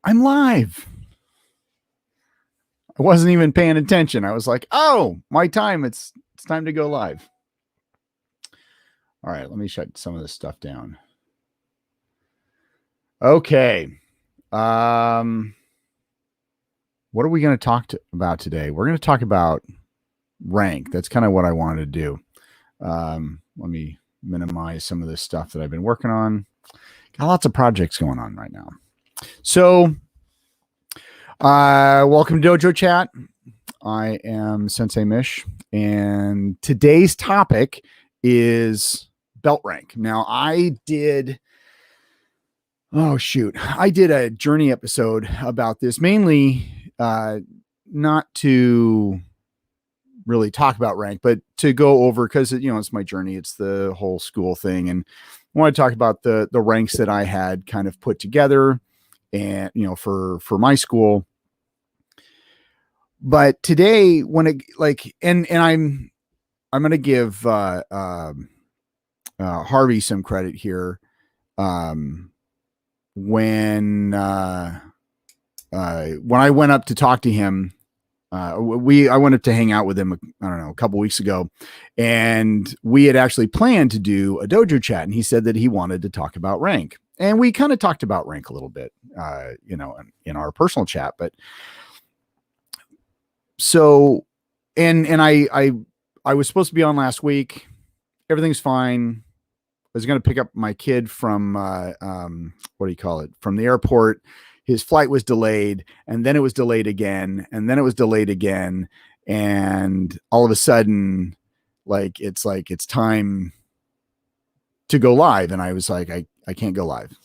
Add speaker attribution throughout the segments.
Speaker 1: I'm live. I wasn't even paying attention. I was like, oh, my time. It's time to go live. All right, let me shut some of this stuff down. Okay. What are we going to talk about today? We're going to talk about rank. That's kind of what I wanted to do. Let me minimize some of this stuff that I've been working on. Got lots of projects going on right now. So, welcome to DojoChat. I am Sensei Mish, and today's topic is belt rank. Now, I did a journey episode about this, mainly not to really talk about rank, but to go over, because it's my journey. It's the whole school thing, and I want to talk about the ranks that I had kind of put together, and for my school. But today, when it and I'm going to give Harvey some credit here. When I went up to talk to him, I went up to hang out with him, a couple weeks ago, and we had actually planned to do a dojo chat, and he said that he wanted to talk about rank, and we kind of talked about rank a little bit, in our personal chat. But so, and I was supposed to be on last week. Everything's fine. I was going to pick up my kid from, from the airport. His flight was delayed, and then it was delayed again, and then it was delayed again. And all of a sudden, it's time to go live. And I was like, I can't go live.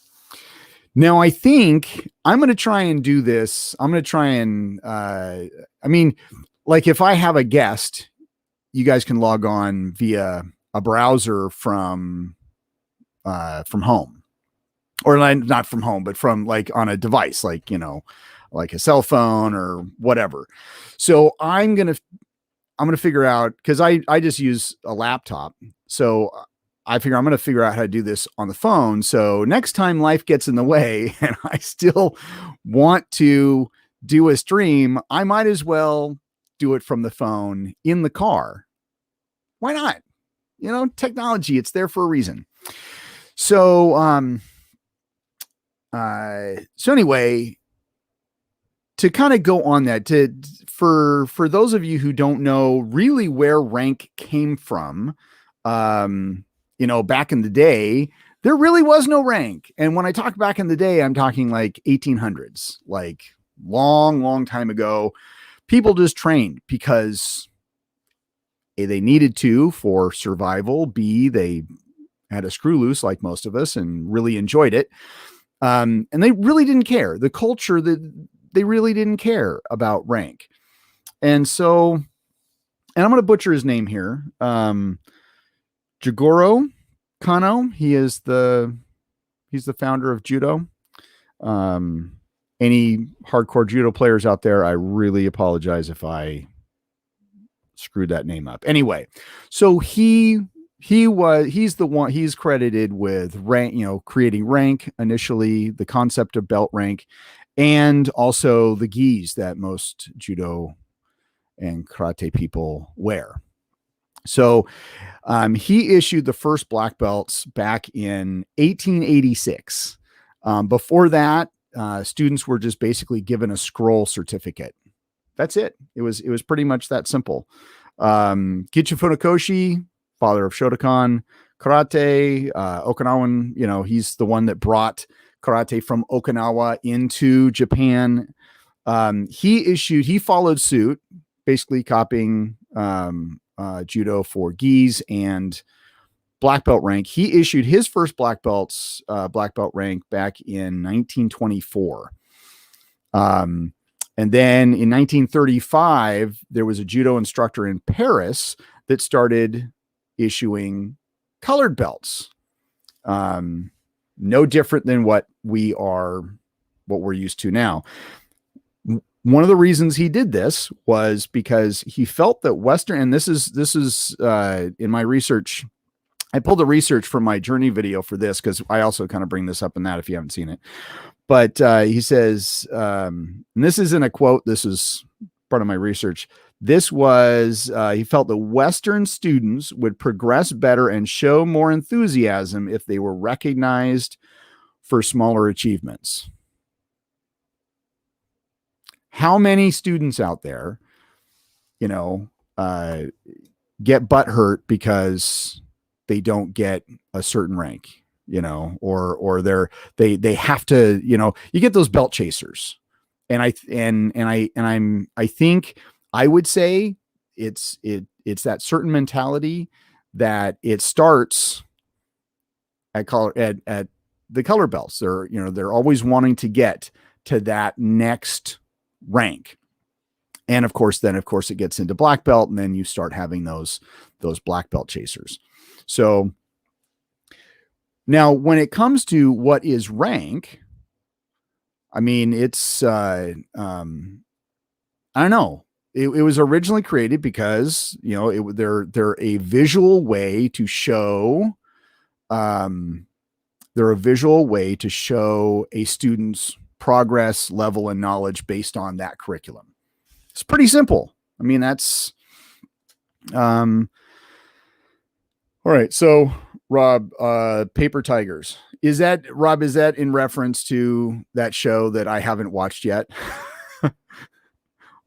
Speaker 1: Now, I think I'm going to try and do this. I'm going to try and, if I have a guest, you guys can log on via a browser from home, or not from home, but from on a device, like a cell phone or whatever. So I'm going to figure out, cause I just use a laptop. So I figure I'm going to figure out how to do this on the phone. So next time life gets in the way and I still want to do a stream, I might as well do it from the phone in the car. Why not? Technology, it's there for a reason. So, anyway, to kind of go on that, for those of you who don't know really where rank came from, back in the day, there really was no rank. And when I talk back in the day, I'm talking like 1800s, like long time ago. People just trained because A, they needed to for survival. B, they had a screw loose like most of us and really enjoyed it. And they really didn't care. The culture, they really didn't care about rank. And so, and I'm going to butcher his name here. Jigoro Kano. He's the founder of judo. Any hardcore judo players out there, I really apologize if I screwed that name up. Anyway, so he's the one, he's credited with rank, creating rank initially, the concept of belt rank, and also the gis that most judo and karate people wear. So he issued the first black belts back in 1886. Before that, students were just basically given a scroll certificate. That's it. It was pretty much that simple. Gichu Funakoshi, father of Shotokan karate, Okinawan, he's the one that brought karate from Okinawa into Japan. He followed suit, basically copying judo for gis and black belt rank. He issued his first black belt rank back in 1924. And then in 1935, there was a judo instructor in Paris that started issuing colored belts. No different than what we're used to now. One of the reasons he did this was because he felt that Western, and this is in my research, I pulled the research from my journey video for this, because I also kind of bring this up in that if you haven't seen it. But he says, and this isn't a quote, this is part of my research. This was, he felt that Western students would progress better and show more enthusiasm if they were recognized for smaller achievements. How many students out there, you know, get butthurt because they don't get a certain rank, you know, or they have to, you know, you get those belt chasers. And I think I would say it's that certain mentality that it starts at the color belts. They're always wanting to get to that next rank. And of course it gets into black belt, and then you start having those black belt chasers. So now when it comes to what is rank, I mean, it's, I don't know. It was originally created because, you know, they're a visual way to show, they're a visual way to show a student's progress level and knowledge based on that curriculum. It's pretty simple. I mean, that's, all right. So Rob, Paper Tigers, is that in reference to that show that I haven't watched yet?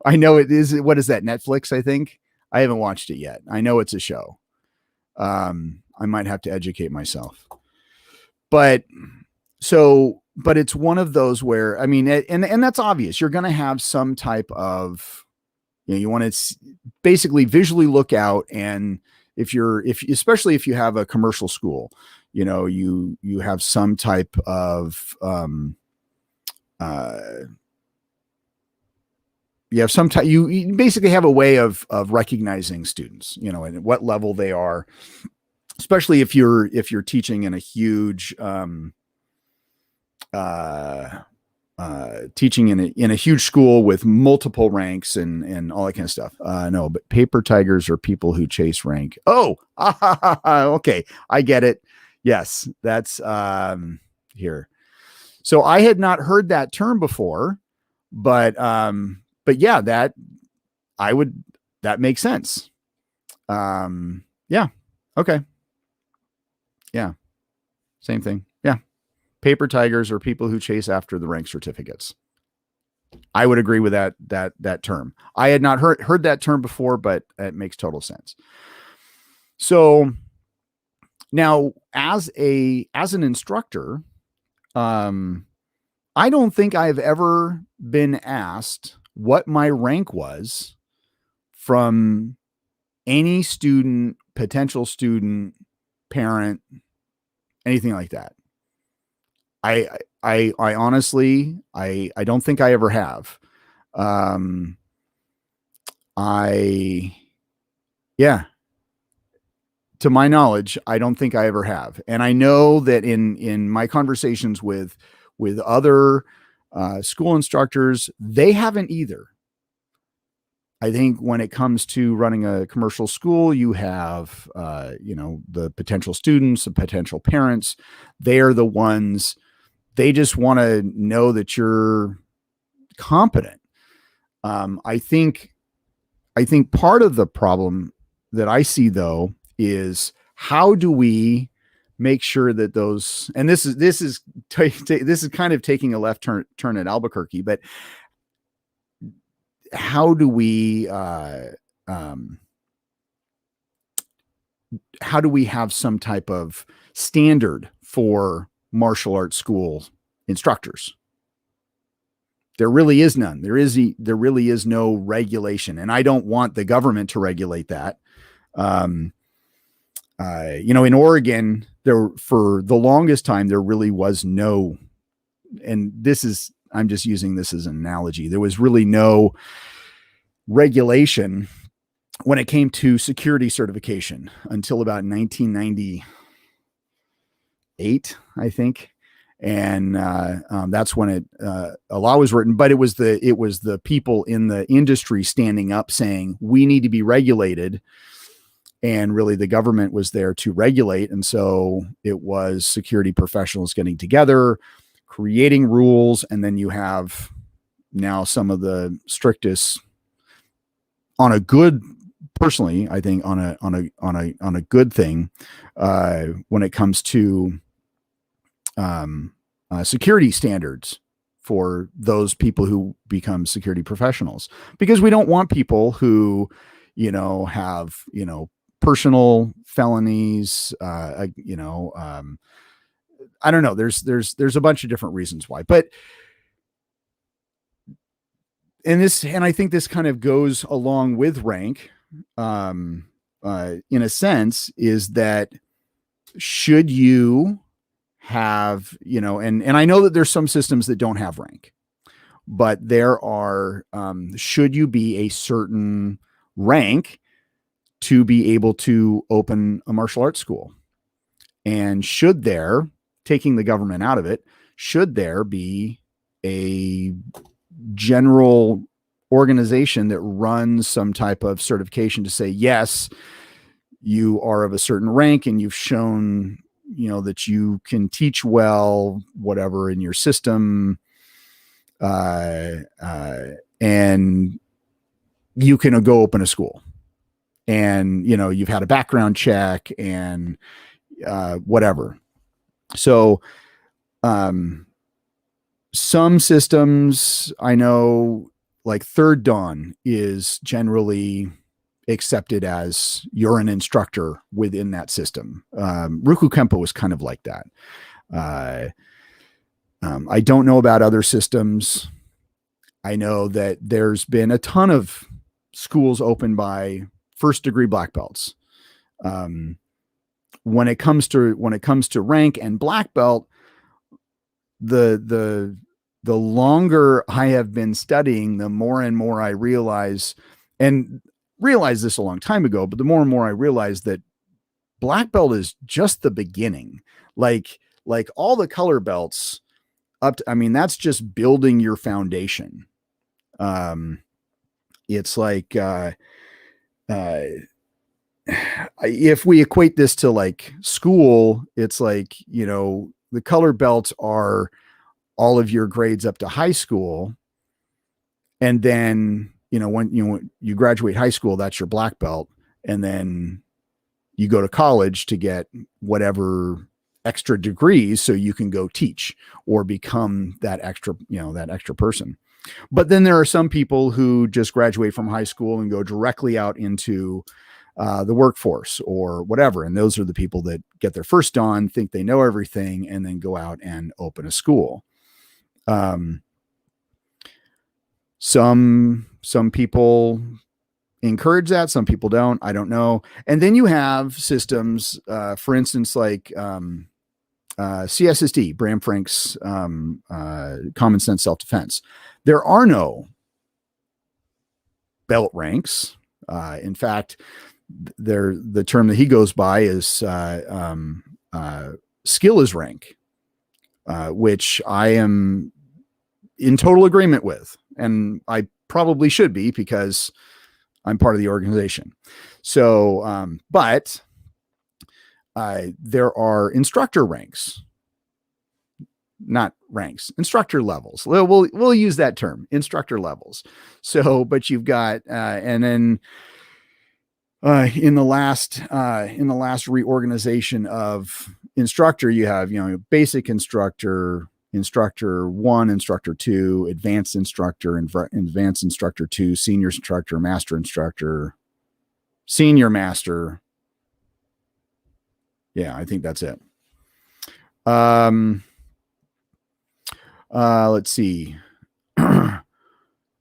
Speaker 1: I know it is. What is that? Netflix, I think. I haven't watched it yet. I know it's a show. I might have to educate myself, but it's one of those where, I mean, and that's obvious. You're going to have some type of, you know, you want to basically visually look out. And especially if you have a commercial school, you know, you have some type of, you basically have a way of recognizing students, you know, and what level they are, especially if you're teaching in a huge, teaching in a huge school with multiple ranks and all that kind of stuff. No, but paper tigers are people who chase rank. Oh, okay. I get it. Yes, that's here. So I had not heard that term before, but yeah, that makes sense. Yeah. Okay. Yeah. Same thing. Yeah. Paper tigers are people who chase after the rank certificates. I would agree with that term. I had not heard that term before, but it makes total sense. So now as an instructor, I don't think I've ever been asked what my rank was from any student, potential student, parent, anything like that. I honestly, I don't think I ever have. Yeah, to my knowledge, I don't think I ever have. And I know that in my conversations with other school instructors, they haven't either. I think when it comes to running a commercial school, you have, you know, the potential students, the potential parents. They are the ones, they just want to know that you're competent. I think part of the problem that I see, though, is how do we make sure that those, and this is kind of taking a left turn at Albuquerque, but how do we have some type of standard for martial arts school instructors? There really is none. There really is no regulation, and I don't want the government to regulate that. You know, in Oregon, for the longest time, there really was no, and I'm just using this as an analogy. There was really no regulation when it came to security certification until about 1998, I think. And that's when a law was written, but it was the people in the industry standing up saying, we need to be regulated. And really the government was there to regulate. And so it was security professionals getting together, creating rules, and then you have now some of the strictest on a good, personally, I think on a good thing, when it comes to security standards for those people who become security professionals, because we don't want people who, have, personal felonies, I don't know. There's a bunch of different reasons why, but and I think this kind of goes along with rank, in a sense, is that should you have, and I know that there's some systems that don't have rank, but there are, should you be a certain rank to be able to open a martial arts school? And should there, taking the government out of it, should there be a general organization that runs some type of certification to say, yes, you are of a certain rank and you've shown, that you can teach well, whatever, in your system, and you can go open a school, and you've had a background check and whatever. So some systems, I know, like Third Dawn is generally accepted as you're an instructor within that system. Ruku Kempo is kind of like that. I don't know about other systems. I know that there's been a ton of schools opened by first degree black belts. When it comes to rank and black belt, the longer I have been studying, the more and more I realize this a long time ago, but the more and more I realize that black belt is just the beginning. Like all the color belts up to, that's just building your foundation. It's like, if we equate this to like school, it's like, the color belts are all of your grades up to high school. And then, when you graduate high school, that's your black belt. And then you go to college to get whatever extra degrees so you can go teach or become that extra person. But then there are some people who just graduate from high school and go directly out into the workforce or whatever. And those are the people that get their first dawn, think they know everything, and then go out and open a school. Some people encourage that. Some people don't. I don't know. And then you have systems, for instance, like CSSD, Bram Frank's Common Sense Self-Defense. There are no belt ranks. In fact, the term that he goes by is skill is rank, which I am in total agreement with. And I probably should be because I'm part of the organization. So, but there are instructor ranks, not ranks, instructor levels. We'll use that term, instructor levels. So, but you've got, and then in the last reorganization of instructor, you have, basic instructor, instructor 1, instructor 2, advanced instructor, advanced instructor 2, senior instructor, master instructor, senior master. Yeah, I think that's it. Let's see.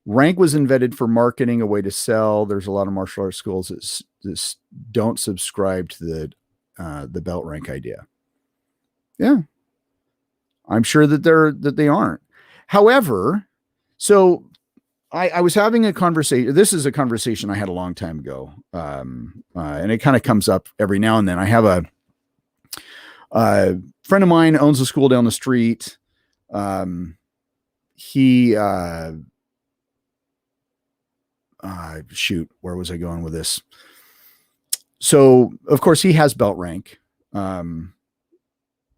Speaker 1: Rank was invented for marketing, a way to sell. There's a lot of martial arts schools that don't subscribe to the belt rank idea. Yeah, I'm sure that they aren't. However, so I was having a conversation. This is a conversation I had a long time ago, and it kind of comes up every now and then. I have a friend of mine owns a school down the street. Shoot, where was I going with this? So of course he has belt rank.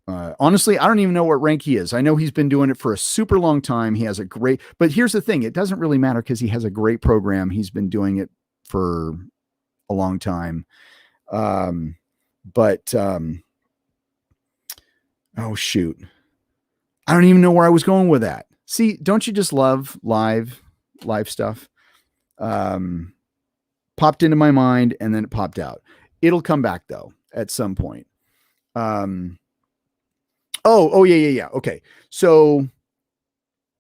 Speaker 1: Honestly, I don't even know what rank he is. I know he's been doing it for a super long time. He has but here's the thing. It doesn't really matter because he has a great program. He's been doing it for a long time. But oh shoot. I don't even know where I was going with that. See, don't you just love live stuff? Popped into my mind and then it popped out. It'll come back though at some point. Yeah. Okay. So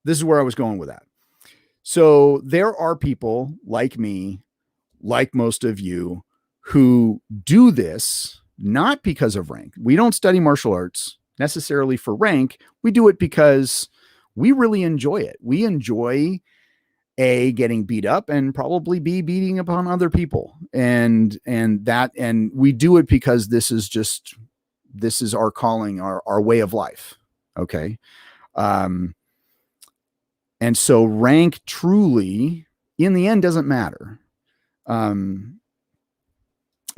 Speaker 1: this is where I was going with that. So there are people like me, like most of you, who do this not because of rank. We don't study martial arts necessarily for rank. We do it because we really enjoy it. We enjoy getting beat up and probably beating upon other people. And we do it because this is our calling, our way of life. Okay. And so rank truly in the end doesn't matter. I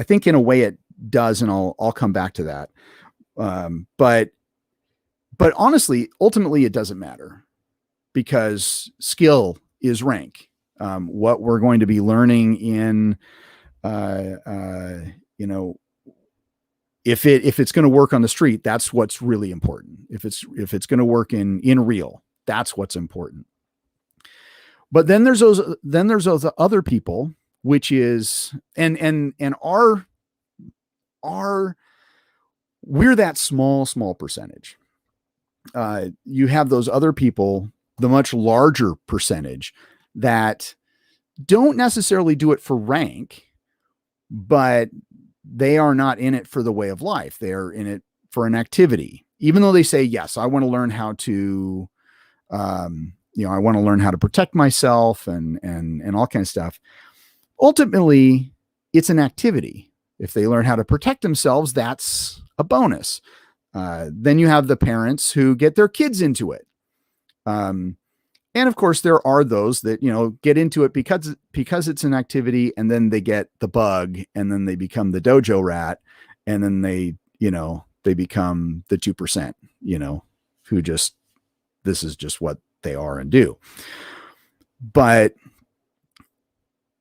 Speaker 1: think in a way it does, and I'll come back to that. But honestly, ultimately it doesn't matter because skill is rank. What we're going to be learning in, if it's going to work on the street, that's what's really important. If it's going to work in real, that's what's important. But then there's those other people, which is, and we're that small percentage. You have those other people, the much larger percentage that don't necessarily do it for rank, but they are not in it for the way of life. They're in it for an activity, even though they say, yes, I want to learn how to, I want to learn how to protect myself and all kinds of stuff. Ultimately, it's an activity. If they learn how to protect themselves, that's a bonus. Then you have the parents who get their kids into it. And of course, there are those that, get into it because it's an activity, and then they get the bug, and then they become the dojo rat, and then they become the 2%, who just, this is just what they are and do. But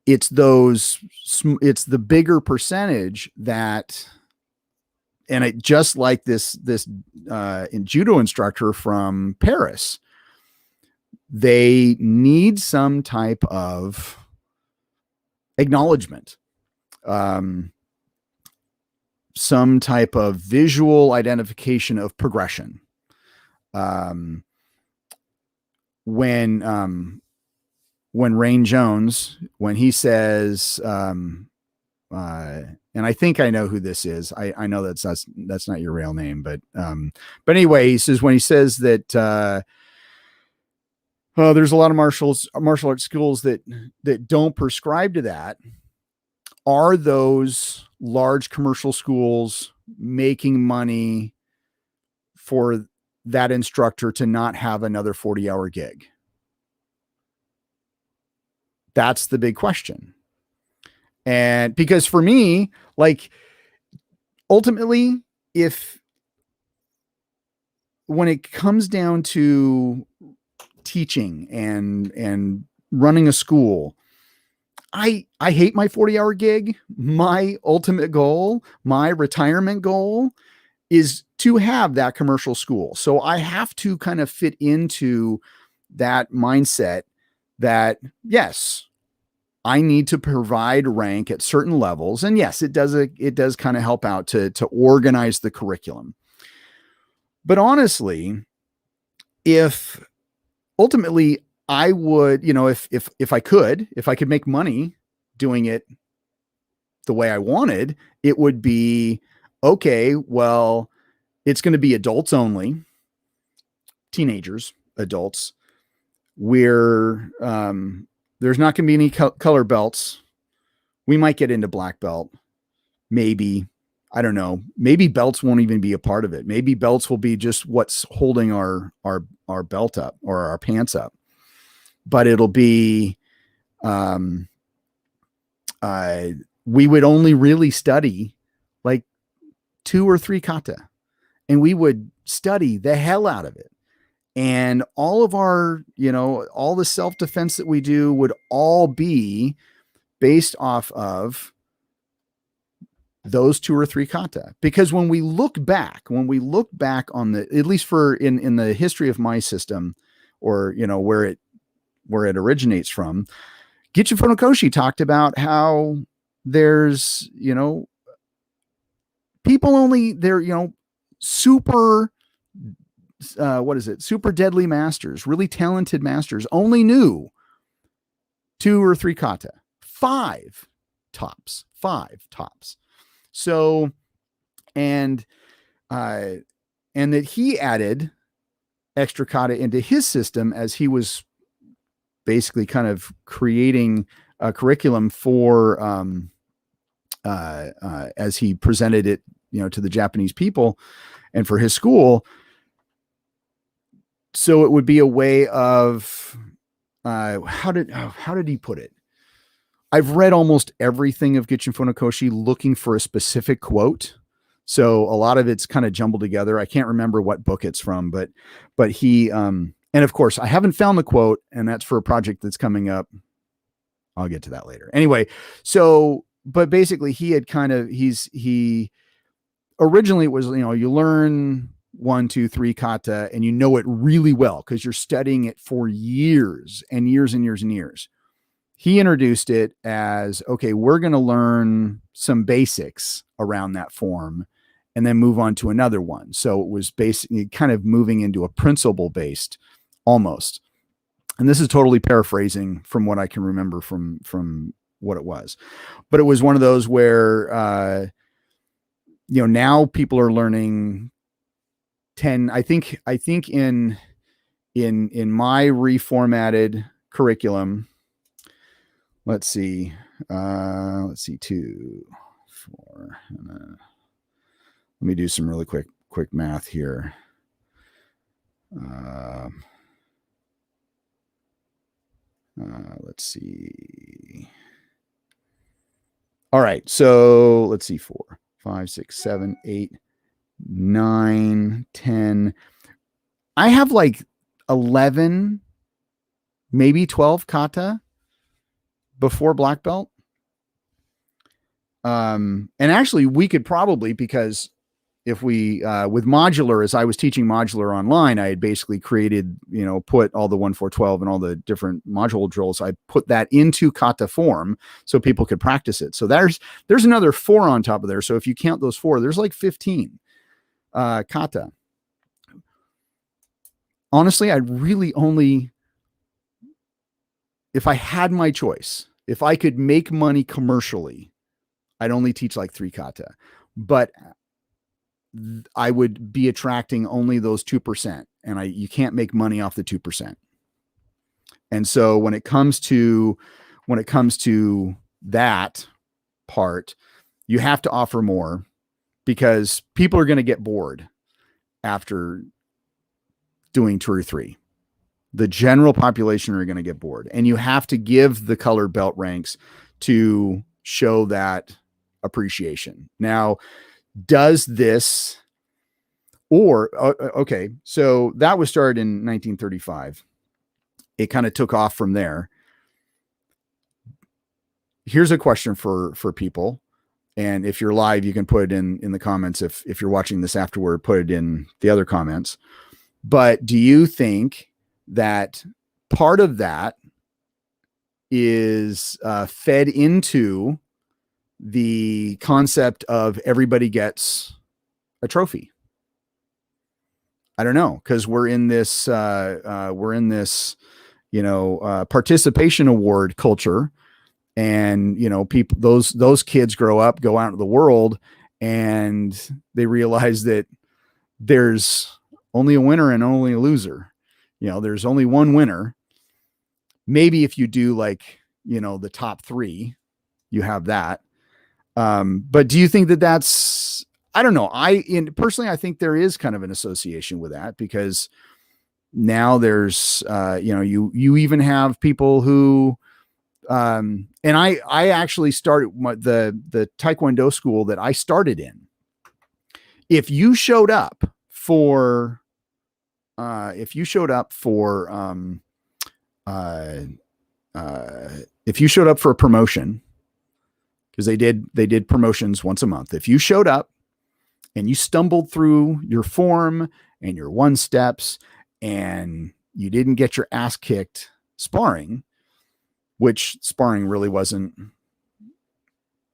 Speaker 1: it's the bigger percentage that, and it just like this judo instructor from Paris, they need some type of acknowledgement, some type of visual identification of progression. When Rain Jones, when he says, and I think I know who this is. I know that's not your real name, but anyway, he says, when he says that, there's a lot of martial arts schools that don't prescribe to that. Are those large commercial schools making money for that instructor to not have another 40-hour gig? That's the big question. And because for me, like, ultimately, when it comes down to teaching and running a school, I hate my 40-hour gig. My ultimate goal, my retirement goal, is to have that commercial school. So I have to kind of fit into that mindset that, yes, I need to provide rank at certain levels. And yes, it does kind of help out to organize the curriculum. But honestly, if ultimately I would, if I could make money doing it the way I wanted, it would be, okay, well, it's going to be adults only, teenagers, adults. There's not going to be any color belts. We might get into black belt. Maybe, I don't know. Maybe belts won't even be a part of it. Maybe belts will be just what's holding our belt up or our pants up. But it'll be, we would only really study like 2 or 3 kata. and we would study the hell out of it. And all of our, all the self-defense that we do would all be based off of those 2 or 3 kata. Because when we look back on the, at least for in the history of my system, or, where it originates from, Gichin Funakoshi talked about how there's, people only, they're, super, super deadly masters, really talented masters only knew 2 or 3 kata, 5 tops. So, and that he added extra kata into his system as he was basically kind of creating a curriculum for, as he presented it, to the Japanese people and for his school. So it would be a way of, how did he put it? I've read almost everything of Gichin Funakoshi looking for a specific quote. So a lot of it's kind of jumbled together. I can't remember what book it's from, but he, and of course I haven't found the quote, and that's for a project that's coming up. I'll get to that later. Anyway, so, but basically he had kind of, he originally it was, you learn 1, 2, 3 kata and it really well because you're studying it for years and years and years and years. He introduced it as, okay, we're going to learn some basics around that form and then move on to another one. So it was basically kind of moving into a principle based almost. And this is totally paraphrasing from what I can remember from what it was, but it was one of those where, now people are learning 10, I think in my reformatted curriculum, let's see, 2, 4. Let me do some really quick math here. Let's see. All right. So let's see, 4, 5, 6, 7, 8, 9, 10. I have like 11, maybe 12 kata before black belt. And actually we could probably, because if we, with modular, as I was teaching modular online, I had basically created, put all the 1, 4, 12 and all the different module drills. I put that into kata form so people could practice it. So there's another 4 on top of there. So if you count those 4, there's like 15 kata. Honestly, I'd really only, if I had my choice, if I could make money commercially, I'd only teach like 3 kata, but I would be attracting only those 2%, and you can't make money off the 2%. And so when it comes to that part, you have to offer more, because people are going to get bored after doing 2 or 3. The general population are going to get bored, and you have to give the colored belt ranks to show that appreciation. Now, does this, or, okay, so that was started in 1935. It kind of took off from there. Here's a question for people. And if you're live, you can put it in the comments. If you're watching this afterward, put it in the other comments. But do you think that part of that is fed into the concept of everybody gets a trophy? I don't know, because we're in this participation award culture, and people, those kids grow up, go out into the world, and they realize that there's only a winner and only a loser. There's only one winner. Maybe if you do the top 3, you have that. But do you think that that's, I don't know. Personally, I think there is kind of an association with that, because now there's, you even have people who, and I actually started the Taekwondo school that I started in. If you showed up for if you showed up for if you showed up for a promotion, because they did promotions once a month. If you showed up and you stumbled through your form and your 1 steps and you didn't get your ass kicked sparring, which sparring really wasn't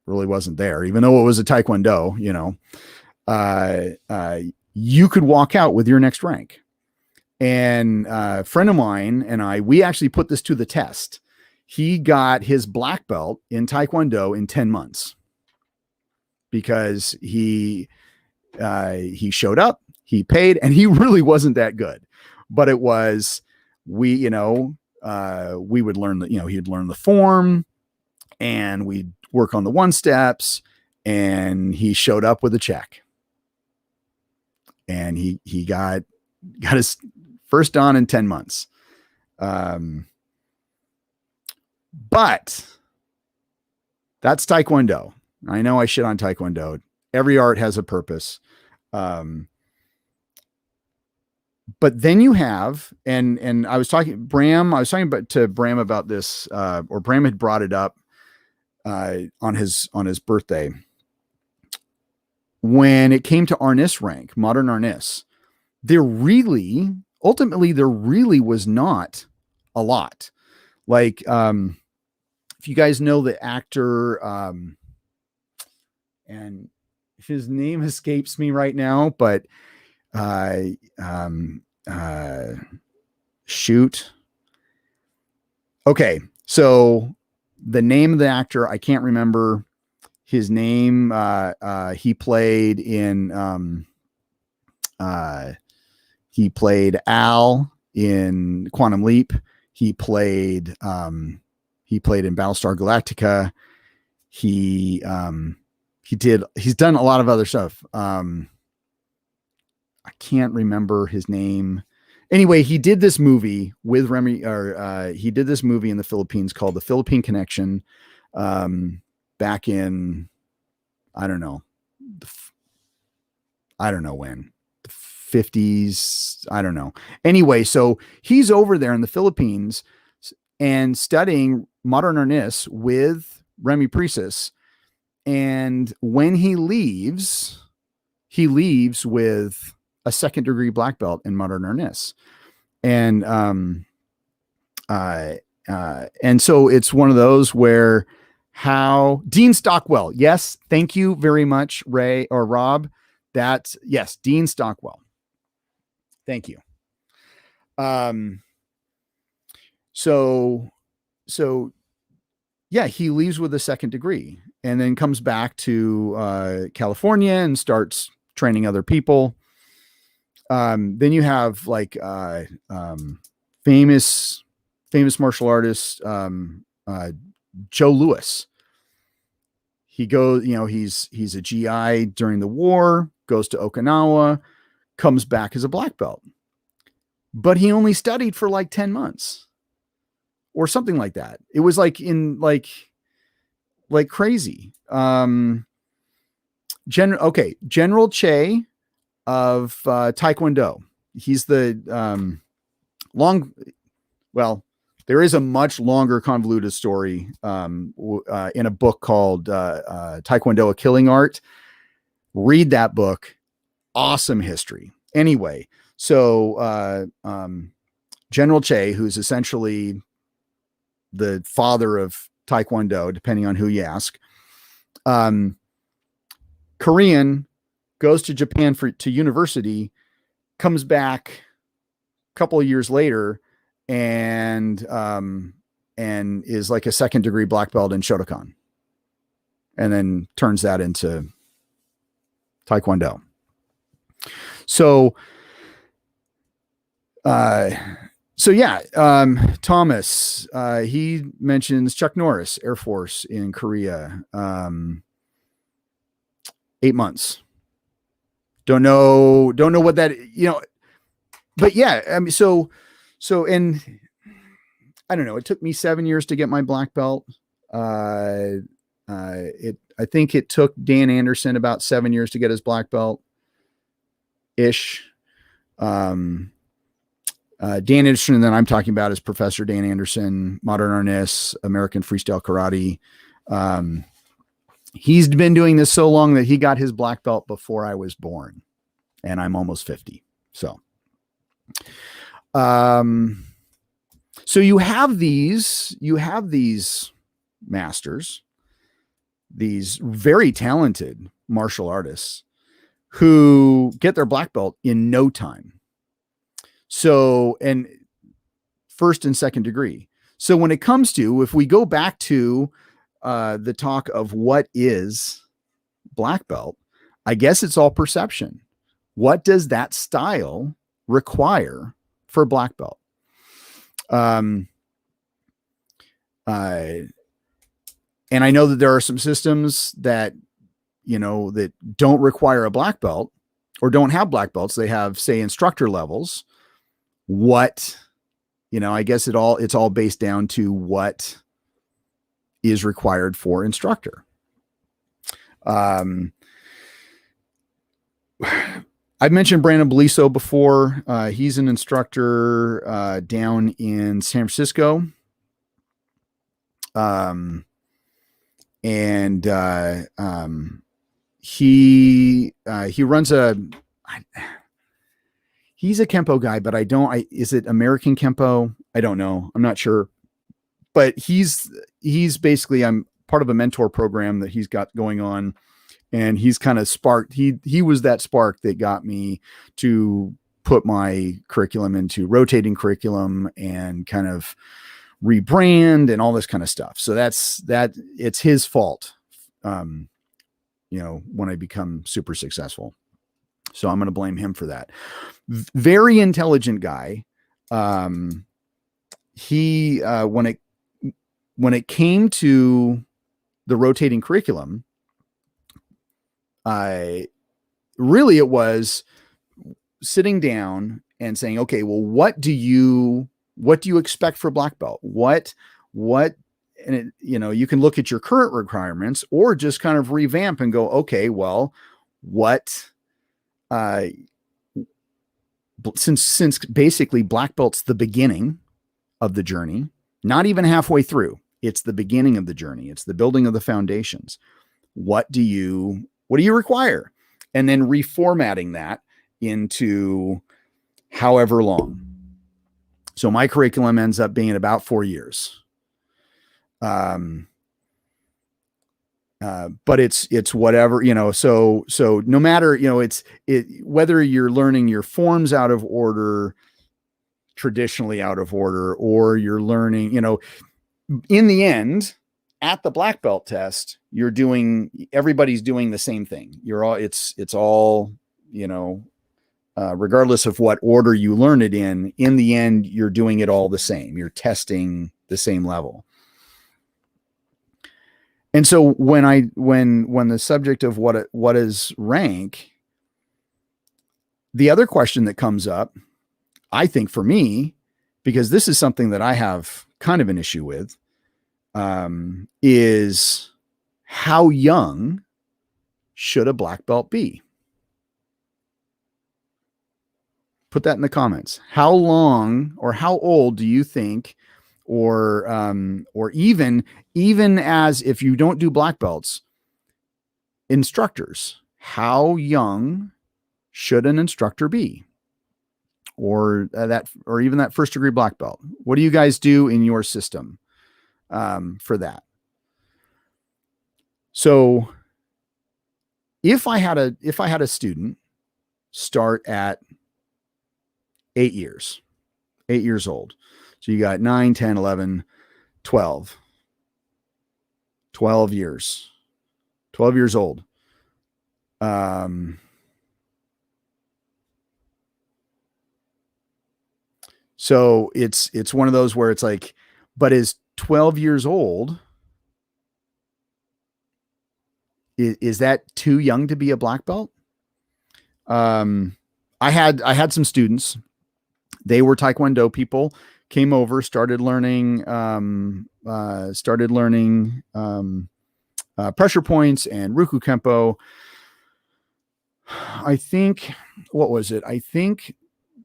Speaker 1: there, even though it was a Taekwondo, you know, you could walk out with your next rank. And a friend of mine and we actually put this to the test. He got his black belt in Taekwondo in 10 months because he showed up, he paid, and he really wasn't that good. But it was, we would learn he'd learn the form and we'd work on the 1 steps, and he showed up with a check. And he got his first dan in 10 months. But that's Taekwondo. I know I shit on Taekwondo. Every art has a purpose. But then you have, and I was talking to Bram about this, or Bram had brought it up on his birthday. When it came to Arnis rank, modern Arnis, there really was not a lot. Like, if you guys know the actor, and his name escapes me right now, but shoot. Okay, so the name of the actor, I can't remember his name. He played Al in Quantum Leap. He played in Battlestar Galactica. He's done a lot of other stuff. I can't remember his name. Anyway, he did this movie with Remy, he did this movie in the Philippines called The Philippine Connection, back in, I don't know when, the 50s. I don't know. Anyway, so he's over there in the Philippines and studying modern Arnis with Remy Precis. And when he leaves with a 2nd degree black belt in modern Arnis. And so it's one of those where Dean Stockwell. Yes. Thank you very much, Ray or Rob. Yes, Dean Stockwell. Thank you. So yeah, he leaves with a 2nd degree and then comes back to California and starts training other people. Then you have like famous martial artist Joe Louis. He goes, he's a GI during the war, goes to Okinawa, comes back as a black belt. But he only studied for like 10 months or something like that. It was like crazy. General Che of Taekwondo. He's the there is a much longer convoluted story in a book called Taekwondo, A Killing Art. Read that book. Awesome history. Anyway, so General Che, who's essentially the father of Taekwondo, depending on who you ask, Korean, goes to Japan to university, comes back a couple of years later, and is like a 2nd degree black belt in Shotokan, and then turns that into Taekwondo. So yeah, Thomas, he mentions Chuck Norris, Air Force in Korea, 8 months. Don't know what that, but yeah, I mean, so, and I don't know, it took me 7 years to get my black belt. I think it took Dan Anderson about 7 years to get his black belt ish. Dan Anderson, and then I'm talking about is Professor Dan Anderson, Modern Arnis, American Freestyle Karate. He's been doing this so long that he got his black belt before I was born, and I'm almost 50. So, so you have these masters, these very talented martial artists who get their black belt in no time. So, and first and second degree. So when it comes to, if we go back to the talk of what is black belt, I guess it's all perception. What does that style require for black belt? And I know that there are some systems that, that don't require a black belt or don't have black belts. They have, say, instructor levels. What, I guess it's all based down to what is required for instructor. I've mentioned Brannon before. He's an instructor down in San Francisco. He runs he's a Kempo guy, but is it American Kempo? I don't know. I'm not sure, but he's basically, I'm part of a mentor program that he's got going on, and he's kind of sparked. He was that spark that got me to put my curriculum into rotating curriculum and kind of rebrand and all this kind of stuff. So it's his fault. When I become super successful. So I'm going to blame him for that. Very intelligent guy. He, when it came to the rotating curriculum, it was sitting down and saying, okay, well, what do you expect for black belt? And it, you can look at your current requirements or just kind of revamp and go, okay, well, since basically black belt's the beginning of the journey, not even halfway through, it's the beginning of the journey. It's the building of the foundations. What do you require? And then reformatting that into however long. So my curriculum ends up being about 4 years. But it's whatever, so no matter, whether you're learning your forms out of order, traditionally out of order, or you're learning, in the end, at the black belt test, everybody's doing the same thing. It's all, regardless of what order you learn it in the end, you're doing it all the same. You're testing the same level. And so when the subject of what is rank, the other question that comes up, I think for me, because this is something that I have kind of an issue with, is how young should a black belt be? Put that in the comments. How long or how old do you think, or even as if you don't do black belts, instructors, how young should an instructor be? Or even that first degree black belt? What do you guys do in your system for that? So if I had a student start at 8 years old, so you got 9, 10, 11, 12 years, 12 years old. So it's one of those where it's like, but is 12 years old, is that too young to be a black belt? I had some students, they were Taekwondo people, came over, started learning pressure points and Ruku Kempo. I think, what was it? I think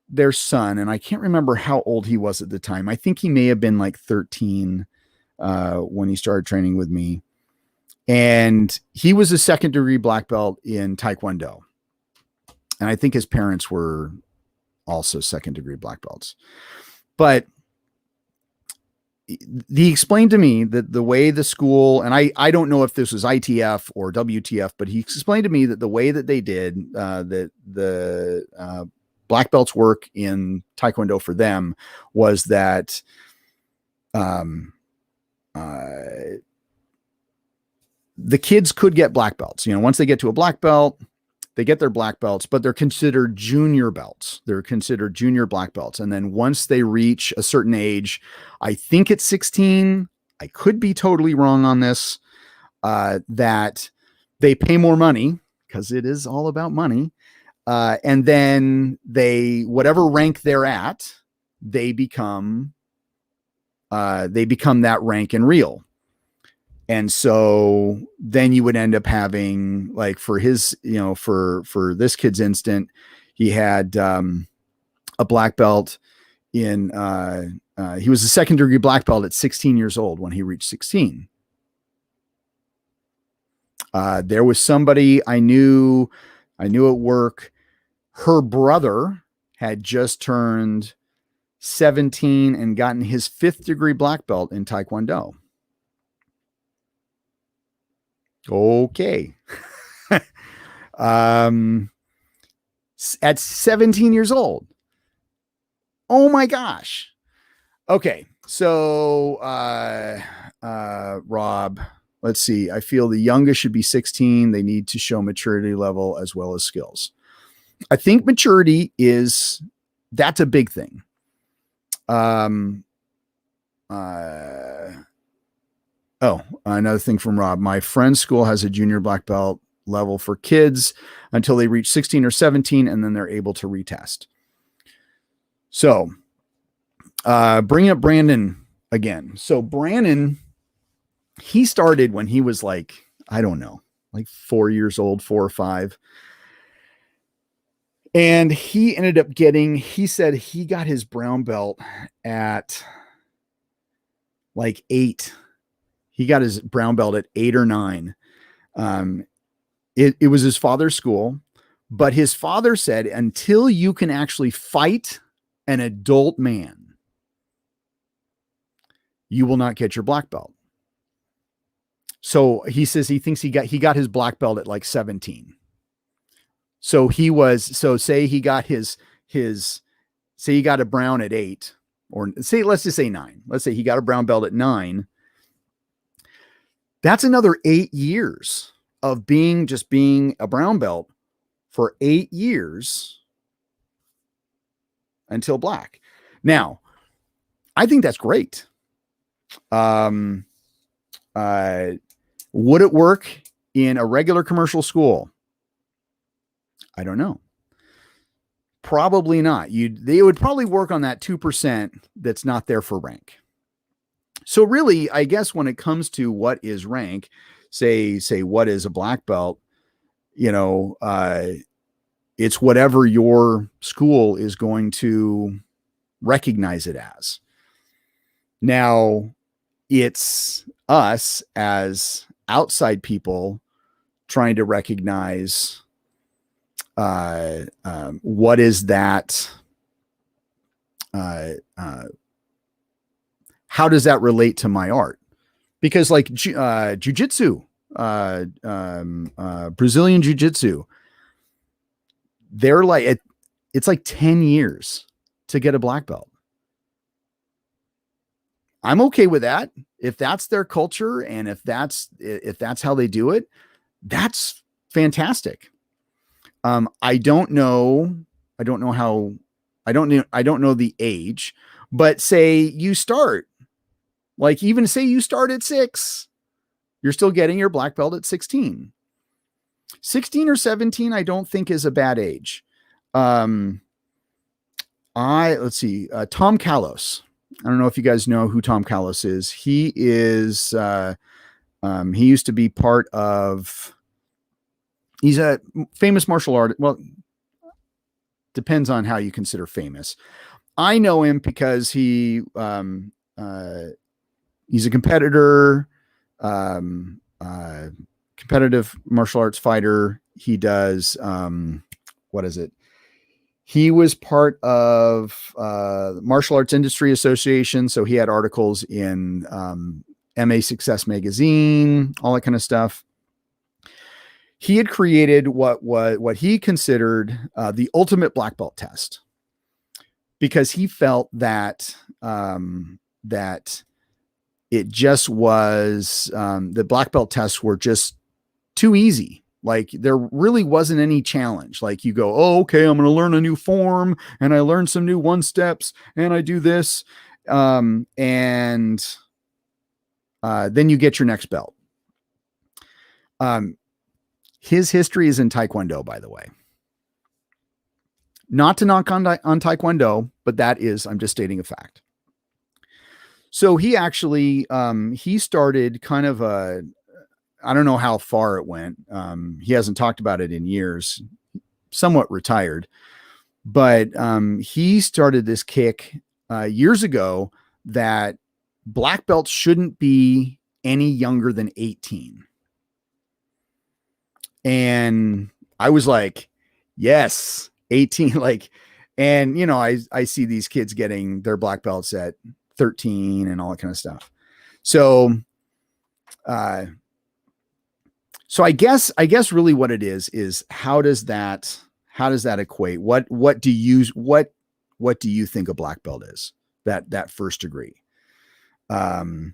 Speaker 1: their son, and I can't remember how old he was at the time. I think he may have been like 13 when he started training with me. And he was a second degree black belt in Taekwondo. And I think his parents were also second degree black belts. But he explained to me that the way the school, and I don't know if this was ITF or WTF, but he explained to me that the way that they did that the black belts work in Taekwondo for them was that the kids could get black belts. You know, once they get to a black belt, they get their black belts, but they're considered junior belts. They're considered junior black belts. And then once they reach a certain age, I think it's 16, I could be totally wrong on this, that they pay more money because it is all about money. And then whatever rank they're at, they become that rank in real. And so then you would end up having, like, for his, for this kid's instant, he had a black belt in, he was a second degree black belt at 16 years old when he reached 16. There was somebody I knew at work, her brother had just turned 17 and gotten his 5th degree black belt in Taekwondo. Okay. At 17 years old. Oh my gosh. Okay. So, Rob, let's see. I feel the youngest should be 16. They need to show maturity level as well as skills. I think maturity that's a big thing. Another thing from Rob. My friend's school has a junior black belt level for kids until they reach 16 or 17, and then they're able to retest. So, bring up Brannon again. So Brannon, he started when he was like, I don't know, like 4 years old, 4 or 5. And he ended up he said he got his brown belt at like 8. He got his brown belt at 8 or 9. It was his father's school, but his father said, until you can actually fight an adult man, you will not get your black belt. So he says he thinks he got his black belt at like 17. So say he got say he got a brown at 8, or let's just say 9. Let's say he got a brown belt at 9. That's another 8 years of being a brown belt for 8 years until black. Now, I think that's great. Would it work in a regular commercial school? I don't know. Probably not. They would probably work on that 2% that's not there for rank. So really, I guess when it comes to what is rank, say what is a black belt, it's whatever your school is going to recognize it as. Now, it's us as outside people trying to recognize what is that, how does that relate to my art? Because like JiuJitsu, Brazilian Jiu-Jitsu, they're like, it's like 10 years to get a black belt. I'm okay with that. If that's their culture and if that's how they do it, that's fantastic. I don't know the age, but say you start, like even say you start at 6, you're still getting your black belt at 16. 16 or 17, I don't think is a bad age. Let's see, Tom Kalos. I don't know if you guys know who Tom Kalos is. He is, he used to be part of, he's a famous martial artist. Well, depends on how you consider famous. I know him because he's a competitor, competitive martial arts fighter. He does, what is it? He was part of the Martial Arts Industry Association. So he had articles in MA Success Magazine, all that kind of stuff. He had created what he considered the ultimate black belt test, because he felt that that it just was the black belt tests were just too easy. Like there really wasn't any challenge. Like you go, oh, okay, I'm going to learn a new form and I learn some new 1-steps and I do this. And then you get your next belt. His history is in Taekwondo, by the way. Not to knock on Taekwondo, but that is, I'm just stating a fact. So he actually, he started kind of I don't know how far it went. He hasn't talked about it in years, somewhat retired, but he started this kick years ago that black belts shouldn't be any younger than 18. And I was like, yes, 18. Like, and you know, I see these kids getting their black belts at 13 and all that kind of stuff. So, so I guess really what it is how does that equate? What do you think a black belt is? That first degree. Now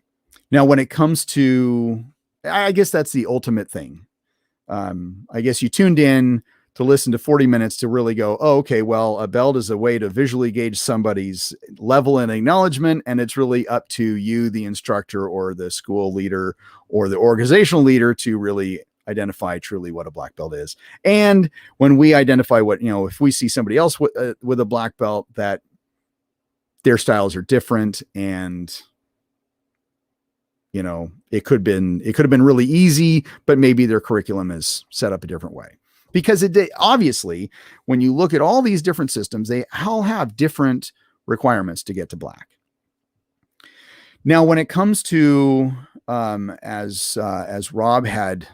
Speaker 1: when it comes to, I guess that's the ultimate thing. I guess you tuned in to listen to 40 minutes to really go, oh, okay, well, a belt is a way to visually gauge somebody's level and acknowledgement. And it's really up to you, the instructor or the school leader or the organizational leader, to really identify truly what a black belt is. And when we identify what, you know, if we see somebody else with a black belt, that their styles are different, and you know, it could have been really easy, but maybe their curriculum is set up a different way. Because obviously, when you look at all these different systems, they all have different requirements to get to black. Now, when it comes to, as Rob had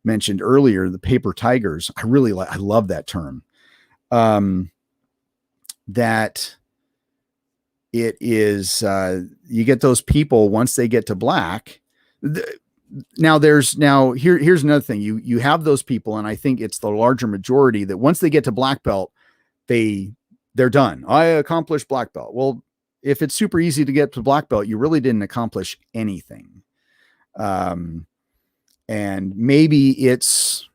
Speaker 1: mentioned earlier, the paper tigers, I love that term. That it is, you get those people once they get to black. Here's another thing. You have those people, and I think it's the larger majority, that once they get to black belt, they're done. I accomplished black belt. Well, if it's super easy to get to black belt, you really didn't accomplish anything. And maybe it's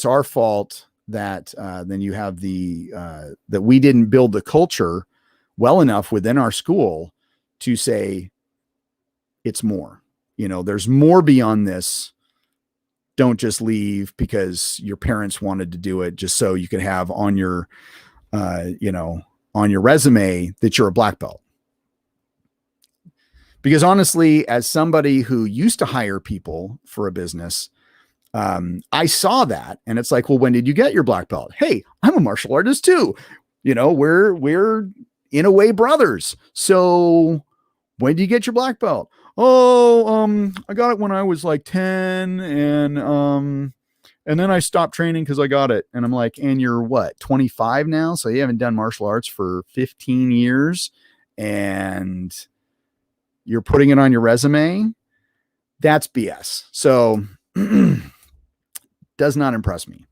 Speaker 1: our fault that then you have that we didn't build the culture well enough within our school to say it's more. You know, there's more beyond this. Don't just leave because your parents wanted to do it just so you could have on your, on your resume that you're a black belt. Because honestly, as somebody who used to hire people for a business, I saw that, and it's like, well, when did you get your black belt? Hey, I'm a martial artist too. You know, we're in a way brothers. So when did you get your black belt? Oh, I got it when I was like 10, and then I stopped training because I got it. And I'm like, and you're what, 25 now? So you haven't done martial arts for 15 years and you're putting it on your resume? That's BS. So does not impress me.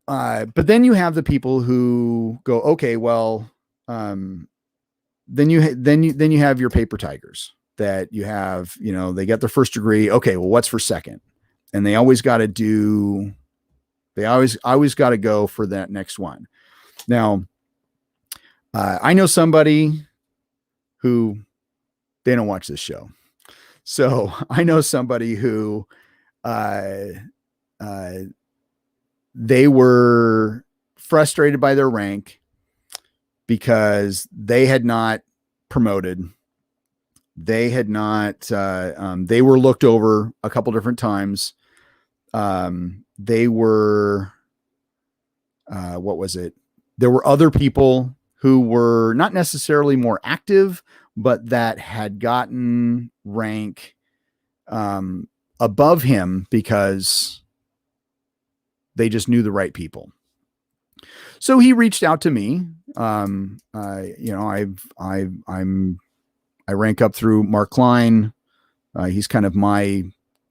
Speaker 1: But then you have the people who go, okay, well, then you have your paper tigers that you have, you know, they get their first degree. Okay, well, what's for second? And they always got to go for that next one. Now, I know somebody who, they don't watch this show. So I know somebody who, they were frustrated by their rank because they had not promoted. They had not, they were looked over a couple different times. They were what was it? There were other people who were not necessarily more active, but that had gotten rank above him because they just knew the right people. So he reached out to me. I rank up through Mark Klein. He's kind of my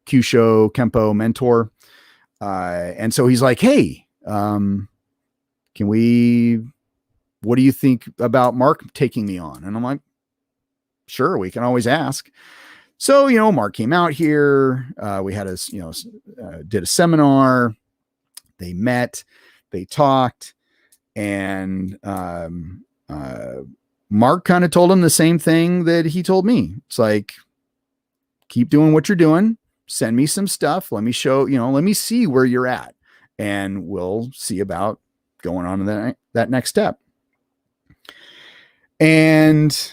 Speaker 1: Kyusho Kempo mentor. And so he's like, hey, what do you think about Mark taking me on? And I'm like, sure, we can always ask. So, Mark came out here. We had did a seminar. They met, they talked, and Mark kind of told him the same thing that he told me. It's like, keep doing what you're doing. Send me some stuff. Let me let me see where you're at, and we'll see about going on to that next step. And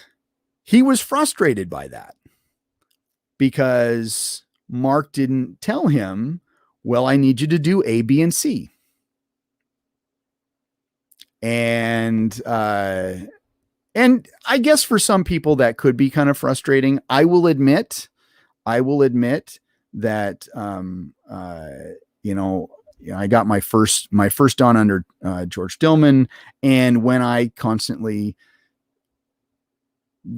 Speaker 1: he was frustrated by that because Mark didn't tell him, well, I need you to do A, B, and C. And I guess for some people that could be kind of frustrating. I will admit that, I got my first done under George Dillman. And when I constantly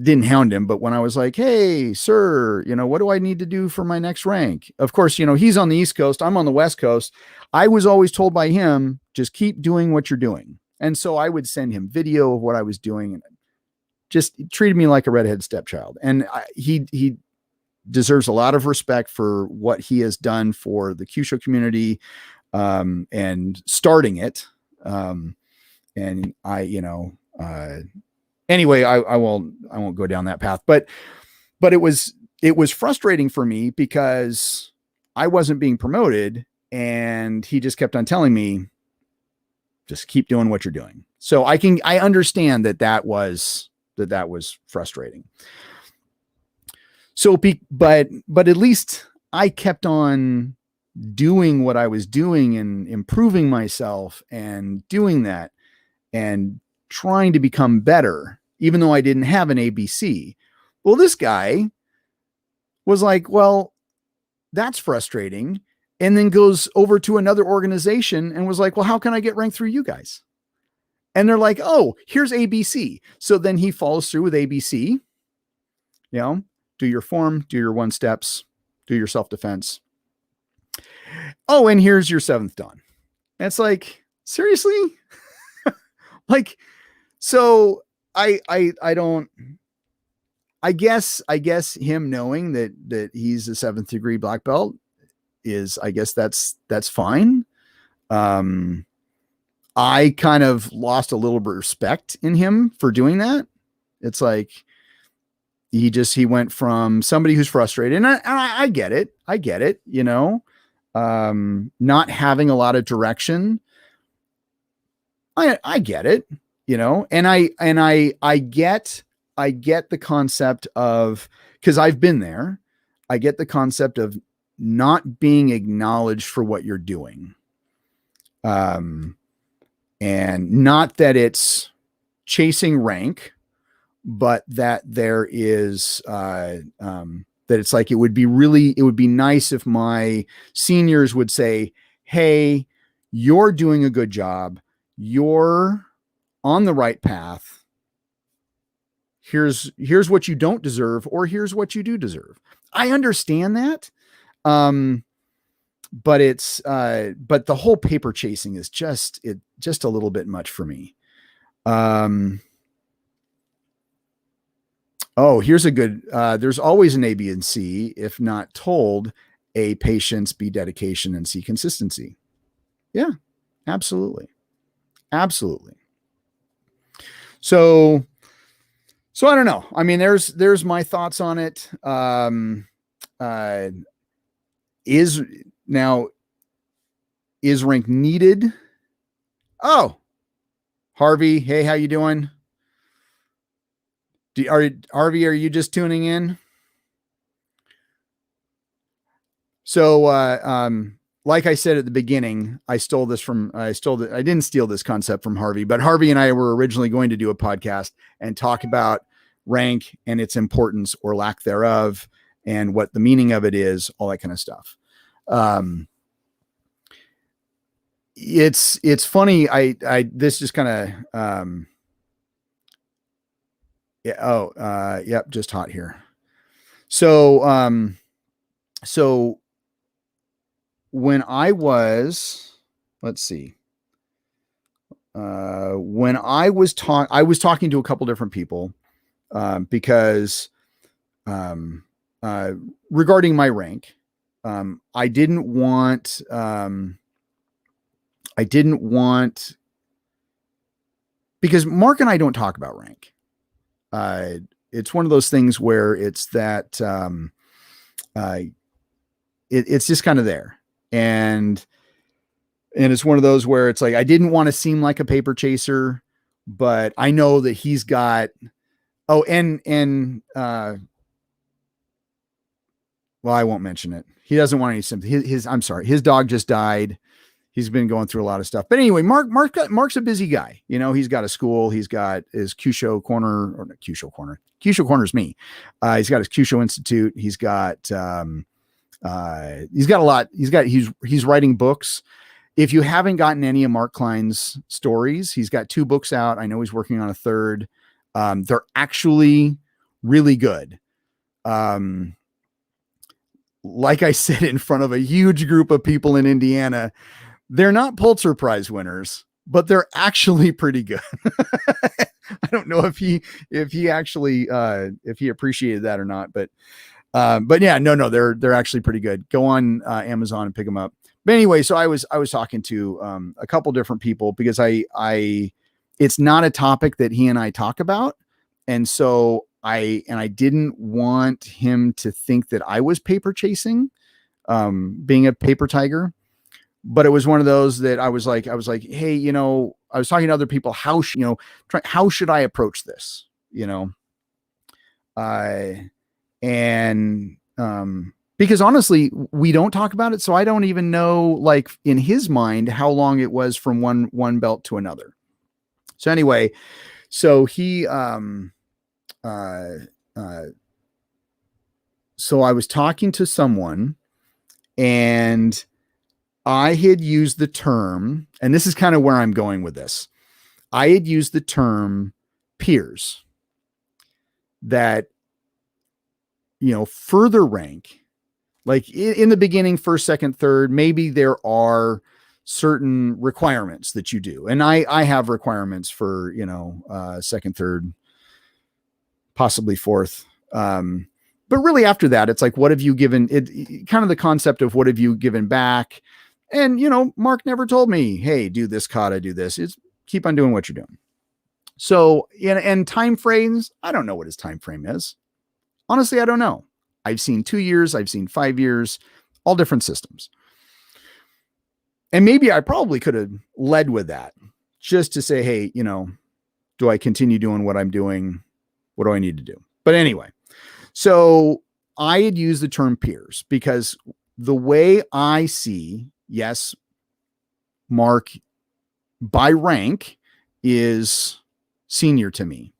Speaker 1: didn't hound him, but when I was like, hey, sir, what do I need to do for my next rank? Of course, he's on the East Coast. I'm on the West Coast. I was always told by him, just keep doing what you're doing. And so I would send him video of what I was doing, and just treated me like a redhead stepchild. And he deserves a lot of respect for what he has done for the Kyusho community, and starting it. And anyway, I won't go down that path, but it was frustrating for me because I wasn't being promoted, and he just kept on telling me, just keep doing what you're doing. So I understand that was frustrating. So, but at least I kept on doing what I was doing and improving myself and doing that and trying to become better, even though I didn't have an ABC. Well, this guy was like, well, that's frustrating. And then goes over to another organization and was like, well, how can I get ranked through you guys? And they're like, oh, here's ABC. So then he follows through with ABC, do your form, do your 1 steps, do your self-defense. Oh, and here's your 7th dan. And it's like, seriously? Like, so I guess him knowing that he's a 7th degree black belt is, I guess that's fine. I kind of lost a little bit of respect in him for doing that. It's like, he went from somebody who's frustrated, and I get it. Not having a lot of direction. I get it, and I get the concept of, because I've been there. I get the concept of not being acknowledged for what you're doing. And not that it's chasing rank, but that there is, that it's like, it would be nice if my seniors would say, hey, you're doing a good job. You're on the right path. Here's what you don't deserve, or here's what you do deserve. I understand that. But it's, but the whole paper chasing is just a little bit much for me. Oh, here's a good, there's always an A, B, and C. If not told, A, patience, B, dedication, and C, consistency. Yeah, absolutely. Absolutely. So I don't know. I mean, there's my thoughts on it. Is rank needed? Oh, Harvey. Hey, how you doing? Harvey, are you just tuning in? So, like I said at the beginning, I didn't steal this concept from Harvey, but Harvey and I were originally going to do a podcast and talk about rank and its importance or lack thereof and what the meaning of it is, all that kind of stuff. It's funny. This just kind of, yep. Just hot here. So when I was, let's see, when I was talking to a couple different people, because, regarding my rank, I didn't want, because Mark and I don't talk about rank. It's one of those things where it's that, it's just kind of there. And it's one of those where it's like, I didn't want to seem like a paper chaser, but I know that he's got, well, I won't mention it. He doesn't want any sympathy. I'm sorry. His dog just died. He's been going through a lot of stuff, but anyway, Mark's a busy guy. You know, he's got a school, he's got his Q-Show corner, or not Q-Show corner. Q-Show corner is me. He's got his Q-Show Institute. He's got a lot. He's writing books. If you haven't gotten any of Mark Klein's stories, he's got 2 books out. I know he's working on a 3rd. They're actually really good. Like I said, in front of a huge group of people in Indiana, they're not Pulitzer Prize winners, but they're actually pretty good. I don't know if he actually, if he appreciated that or not, but yeah, no, they're actually pretty good. Go on Amazon and pick them up. But anyway, so I was talking to a couple different people because it's not a topic that he and I talk about. And so I didn't want him to think that I was paper chasing, being a paper tiger. But it was one of those that I was like, hey, you know, I was talking to other people, how should I approach this? You know, because honestly, we don't talk about it. So I don't even know, like, in his mind, how long it was from one belt to another. So anyway, so he, so I was talking to someone and I had used the term, and this is kind of where I'm going with this. I had used the term peers that, you know, further rank, like in the beginning, 1st, 2nd, 3rd, maybe there are certain requirements that you do. And I have requirements for, you know, 2nd, 3rd, possibly 4th. But really after that, it's like, what have you given it? Kind of the concept of what have you given back? And, you know, Mark never told me, hey, do this kata, do this. It's keep on doing what you're doing. So, and time frames, I don't know what his time frame is. Honestly, I don't know. I've seen 2 years. I've seen 5 years, all different systems. And maybe I probably could have led with that just to say, hey, you know, do I continue doing what I'm doing? What do I need to do? But anyway, so I had used the term peers because the way I see, yes, Mark by rank is senior to me.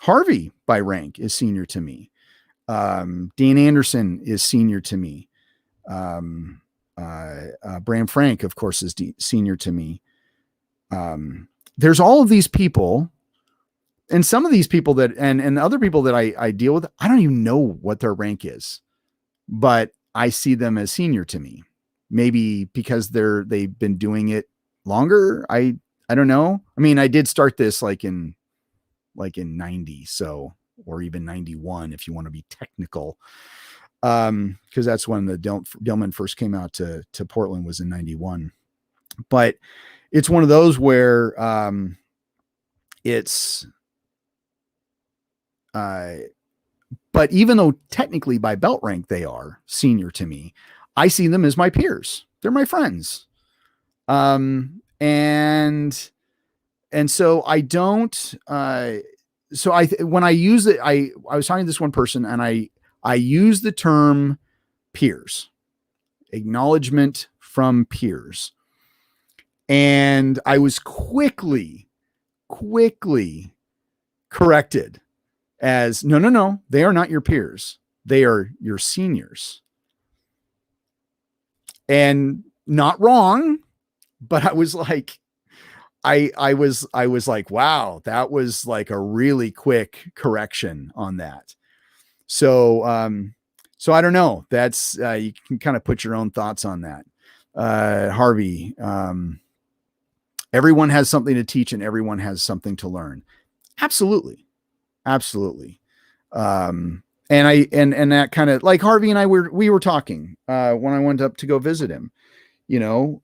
Speaker 1: Harvey by rank is senior to me. Dan Anderson is senior to me. Bram Frank, of course, is senior to me. There's all of these people, and some of these people that, and other people that I deal with, I don't even know what their rank is, but I see them as senior to me. Maybe because they've been doing it longer. I don't know. I mean, I did start this like in 90. So, or even 91, if you want to be technical. Cause that's when the Dillman first came out to Portland, was in 91, but it's one of those where, but even though technically by belt rank, they are senior to me, I see them as my peers. They're my friends. And so I don't, when I use it, I was talking to this one person and I use the term peers, acknowledgement from peers. And I was quickly corrected as no, they are not your peers. They are your seniors. And not wrong, but I was like, I was like, wow, that was like a really quick correction on that. So, so I don't know. That's, you can kind of put your own thoughts on that. Harvey, everyone has something to teach and everyone has something to learn. Absolutely. Absolutely. And that kind of like Harvey and I we were talking, when I went up to go visit him, you know,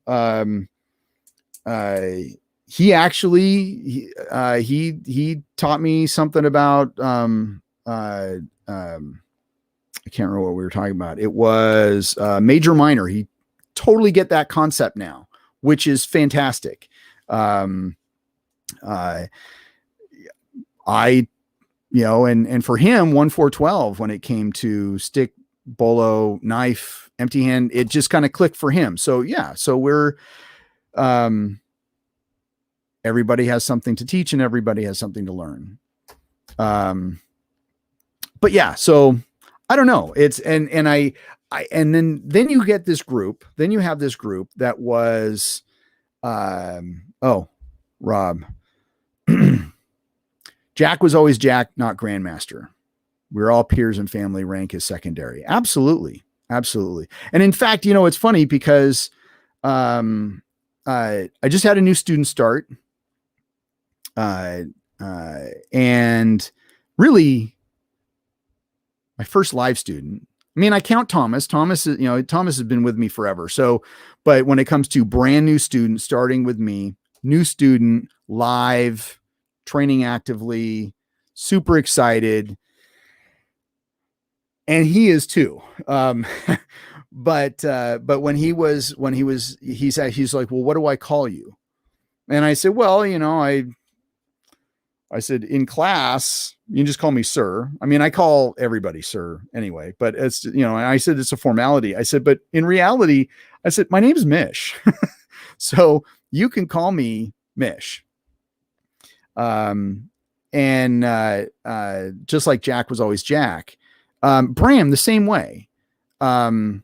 Speaker 1: he actually, he taught me something about, I can't remember what we were talking about. It was, major minor. He totally get that concept now, which is fantastic. You know, and for him, 1-4-12, when it came to stick, bolo, knife, empty hand, it just kind of clicked for him. So yeah, so we're, everybody has something to teach and everybody has something to learn. But yeah, so I don't know. It's, and then you get this group, then you have this group that was, oh, Rob, Jack was always Jack, not Grandmaster. We're all peers and family, rank is secondary. Absolutely. Absolutely. And in fact, you know, it's funny because, I just had a new student start, and really my first live student. I mean, I count Thomas. Thomas is, you know, Thomas has been with me forever. So, but when it comes to brand new student starting with me, new student, live, training actively, super excited. And he is too. But when he said, he's like, well, what do I call you? And I said, well, you know, I said, in class, you can just call me sir. I mean, I call everybody sir anyway, but it's, you know, and I said, it's a formality. I said, but in reality, I said, my name's Mish. So you can call me Mish. And just like Jack was always Jack, Bram, the same way. Bram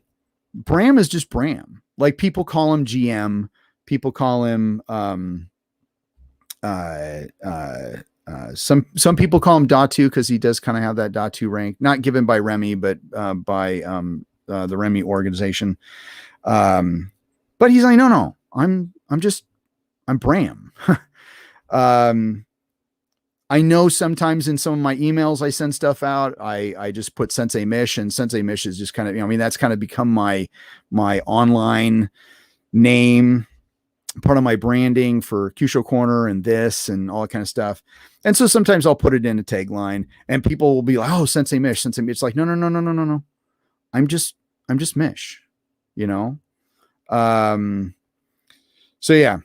Speaker 1: is just Bram. Like people call him GM, people call him, some people call him Datu because he does kind of have that Datu rank, not given by Remy, but by the Remy organization. But he's like, no, I'm Bram. I know sometimes in some of my emails I send stuff out, I just put Sensei Mish, and Sensei Mish is just kind of, you know, I mean, that's kind of become my online name, part of my branding for Kyusho Corner and this and all that kind of stuff. And so sometimes I'll put it in a tagline and people will be like, oh, Sensei Mish, Sensei Mish. It's like, no. I'm just Mish, you know? So yeah.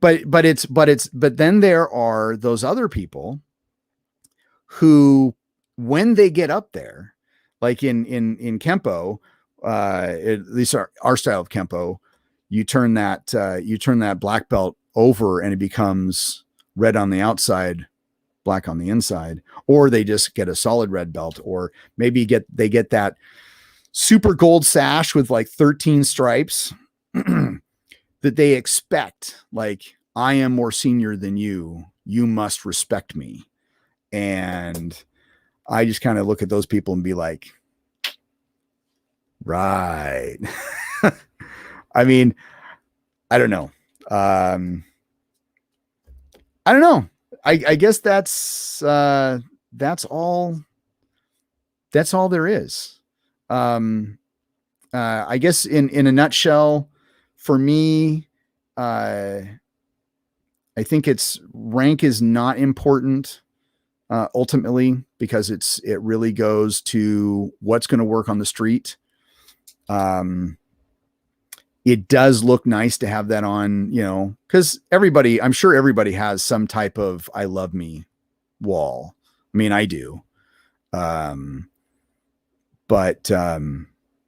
Speaker 1: But then there are those other people who, when they get up there, like in Kempo, at least our style of Kempo, you turn that black belt over and it becomes red on the outside, black on the inside, or they just get a solid red belt, or maybe they get that super gold sash with like 13 stripes that they expect, like, I am more senior than you. You must respect me. And I just kind of look at those people and be like, right. I mean, I don't know. I don't know. I guess that's all there is. I guess in a nutshell, for me, I think it's rank is not important ultimately, because it really goes to what's going to work on the street. It does look nice to have that on, you know, because I'm sure everybody has some type of I love me wall. I mean, I do. But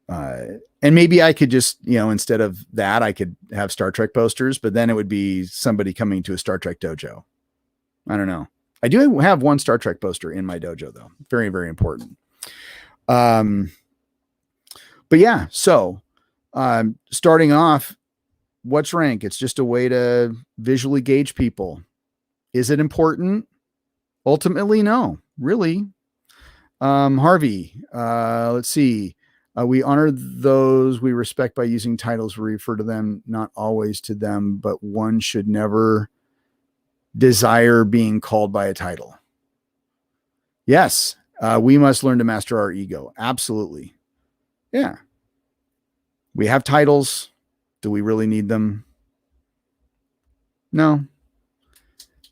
Speaker 1: and maybe I could just, instead of that, I could have Star Trek posters, but then it would be somebody coming to a Star Trek dojo. I don't know. I do have one Star Trek poster in my dojo though. Very, very important. But yeah, so, starting off, what's rank? It's just a way to visually gauge people. Is it important? Ultimately, no, really. Harvey, let's see. We honor those we respect by using titles. We refer to them, not always to them, but one should never desire being called by a title. Yes, we must learn to master our ego. Absolutely. Yeah. We have titles. Do we really need them? No.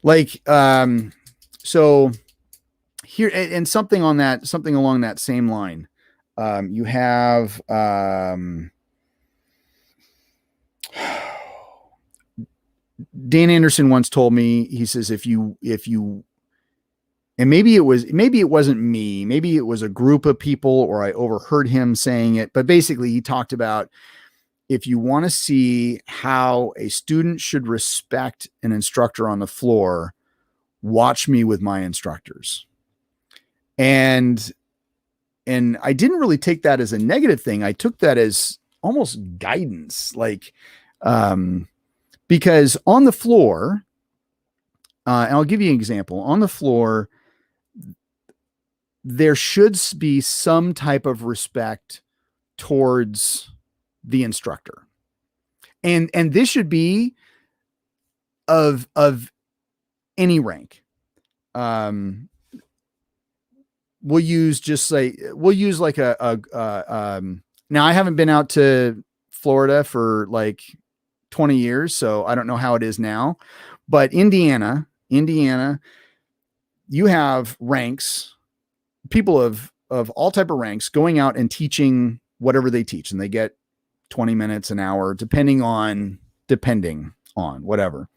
Speaker 1: Like, so here, and something along that same line. You have, Dan Anderson once told me, he says, if you, and maybe it wasn't me, maybe it was a group of people, or I overheard him saying it, but basically he talked about, if you want to see how a student should respect an instructor on the floor, watch me with my instructors. And I didn't really take that as a negative thing. I took that as almost guidance, like, because on the floor, and I'll give you an example. On the floor, there should be some type of respect towards the instructor. And this should be of any rank. We'll use like now I haven't been out to Florida for like 20 years, so I don't know how it is now, but Indiana, you have ranks, people of all type of ranks going out and teaching whatever they teach, and they get 20 minutes, an hour, depending on whatever.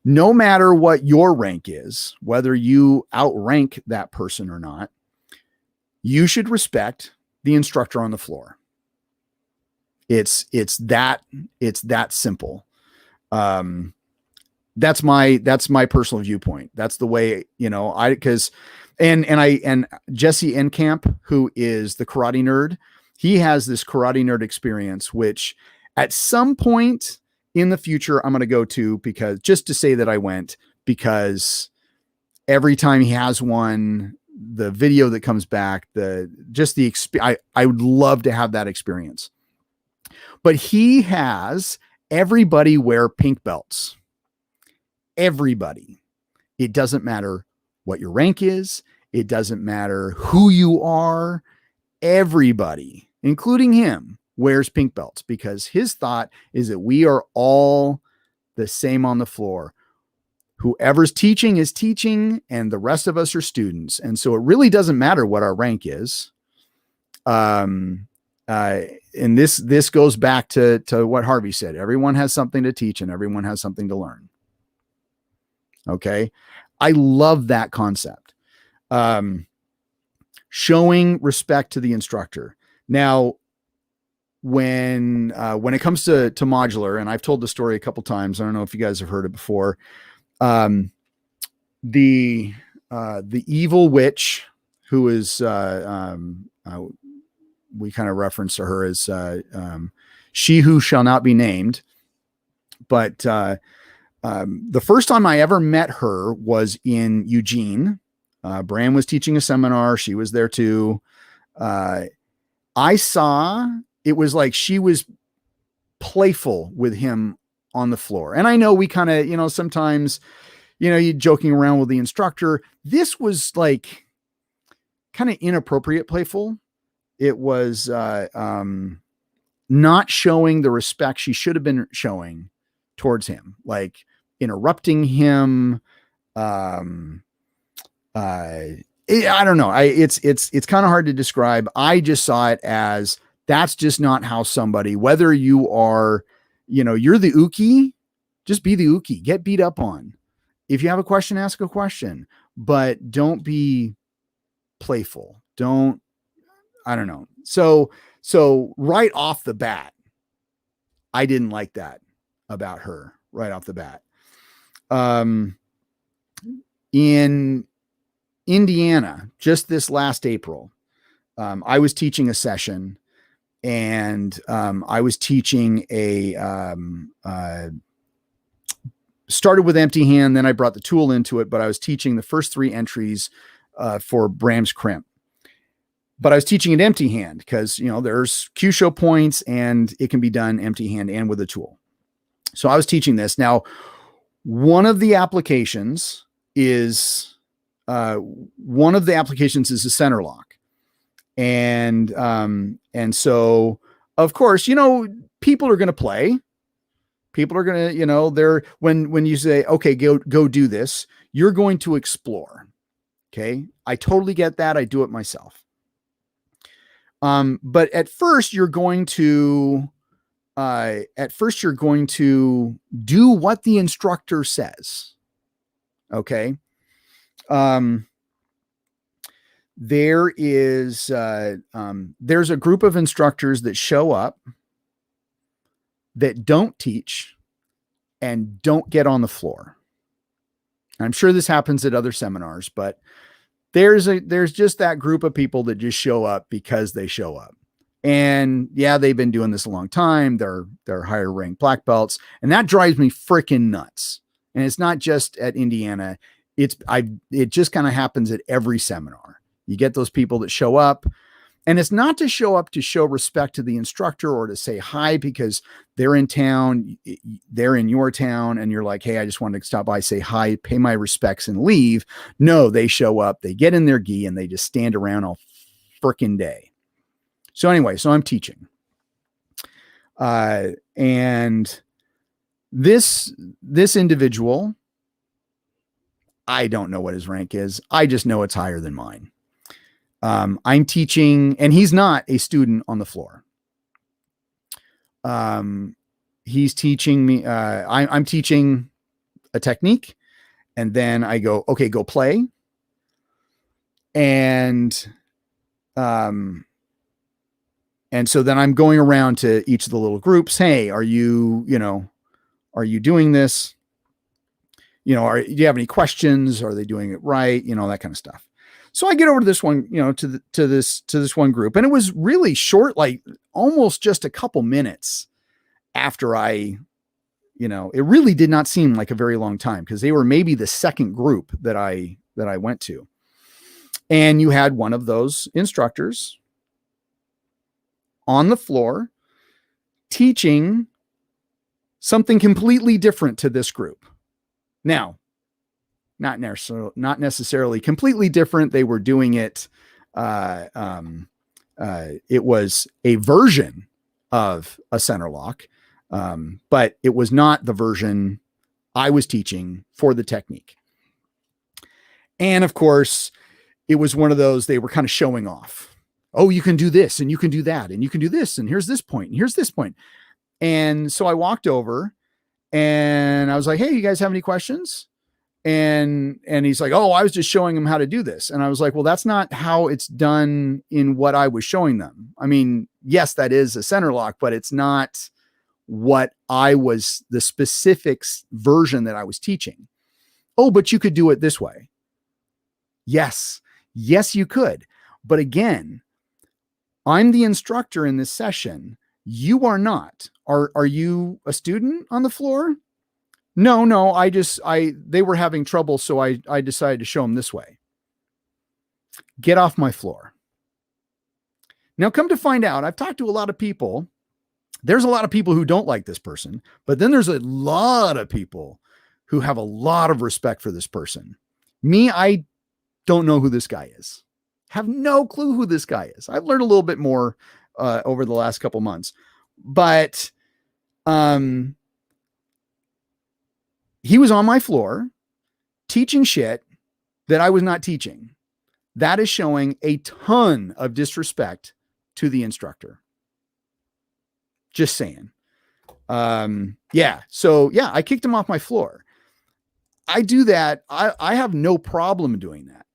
Speaker 1: No matter what your rank is, whether you outrank that person or not, you should respect the instructor on the floor. It's that simple. That's my personal viewpoint. That's the way, and Jesse Enkamp, who is the karate nerd, he has this karate nerd experience, which at some point in the future I'm going to go to, because just to say that I went, because every time he has one, the video that comes back, I would love to have that experience. But he has everybody wear pink belts. Everybody. It doesn't matter what your rank is. It doesn't matter who you are. Everybody, including him, wears pink belts, because his thought is that we are all the same on the floor. Whoever's teaching is teaching, and the rest of us are students. And so it really doesn't matter what our rank is. And this goes back to what Harvey said. Everyone has something to teach, and everyone has something to learn. Okay. I love that concept. Showing respect to the instructor. Now, when it comes to modular, and I've told the story a couple times, I don't know if you guys have heard it before. The evil witch, who is, we kind of reference to her as, she who shall not be named. But, the first time I ever met her was in Eugene. Brannon was teaching a seminar. She was there too. I saw, it was like she was playful with him on the floor. And I know we kind of, sometimes, you joking around with the instructor. This was like kind of inappropriate playful. It was not showing the respect she should have been showing towards him, like interrupting him. I don't know. It's kind of hard to describe. I just saw it as, that's just not how somebody, whether you are, you're the uki, just be the uki, get beat up on. If you have a question, ask a question, but don't be playful. Don't, I don't know. So right off the bat, I didn't like that about her right off the bat. In Indiana, just this last April, I was teaching a session, and I was teaching started with empty hand, then I brought the tool into it, but I was teaching the first 3 entries for Bram's crimp. But I was teaching it empty hand because, there's Q show points and it can be done empty hand and with a tool. So I was teaching this. Now, one of the applications is a center lock. And so of course, people are going to play. People are going to, they're, when you say, okay, go do this, you're going to explore. Okay. I totally get that. I do it myself. But at first you're going to do what the instructor says. Okay. There's a group of instructors that show up that don't teach and don't get on the floor. I'm sure this happens at other seminars, but there's just that group of people that just show up because they show up. And yeah, they've been doing this a long time. They're higher ranked black belts, and that drives me freaking nuts. And it's not just at Indiana. It just kind of happens at every seminar. You get those people that show up, and it's not to show up to show respect to the instructor or to say hi because they're in town, they're in your town, and you're like, hey, I just wanted to stop by, say hi, pay my respects, and leave. No, they show up, they get in their gi, and they just stand around all frickin' day. So anyway, so I'm teaching. And this individual, I don't know what his rank is. I just know it's higher than mine. I'm teaching, and he's not a student on the floor. He's teaching me, I'm teaching a technique, and then I go, okay, go play. And so then I'm going around to each of the little groups. Hey, are you doing this? Do you have any questions? Are they doing it right? That kind of stuff. So I get over to this one, to this one group, and it was really short, like almost just a couple minutes after it really did not seem like a very long time because they were maybe the second group that I went to. And you had one of those instructors on the floor teaching something completely different to this group. Now, not necessarily completely different. They were doing it. It was a version of a center lock, but it was not the version I was teaching for the technique. And of course, it was one of those, they were kind of showing off. Oh, you can do this and you can do that and you can do this. And here's this point and here's this point. And so I walked over and I was like, hey, you guys have any questions? And he's like, oh, I was just showing him how to do this. And I was like, well, that's not how it's done in what I was showing them. I mean, yes, that is a center lock, but it's not what the specific version that I was teaching. Oh, but you could do it this way. Yes, you could. But again, I'm the instructor in this session. You are not. Are you a student on the floor? No, they were having trouble. So I decided to show them this way. Get off my floor. Now, come to find out, I've talked to a lot of people. There's a lot of people who don't like this person, but then there's a lot of people who have a lot of respect for this person. Me, I don't know who this guy is. Have no clue who this guy is. I've learned a little bit more over the last couple months, but he was on my floor teaching shit that I was not teaching. That is showing a ton of disrespect to the instructor. Just saying. Yeah. So yeah, I kicked him off my floor. I do that. I have no problem doing that.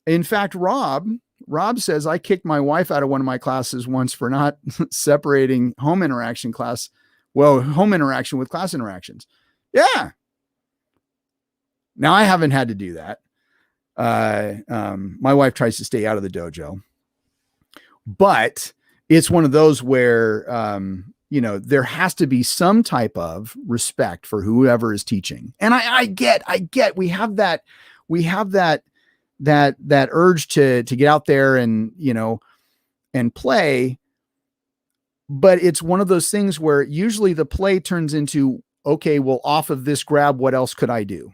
Speaker 1: In fact, Rob, Rob says, I kicked my wife out of one of my classes once for not separating home interaction with class interactions. Yeah. Now I haven't had to do that. My wife tries to stay out of the dojo, but it's one of those where, there has to be some type of respect for whoever is teaching. And I get, we have that urge to get out there and, and play. But it's one of those things where usually the play turns into, okay, well, off of this grab, what else could I do?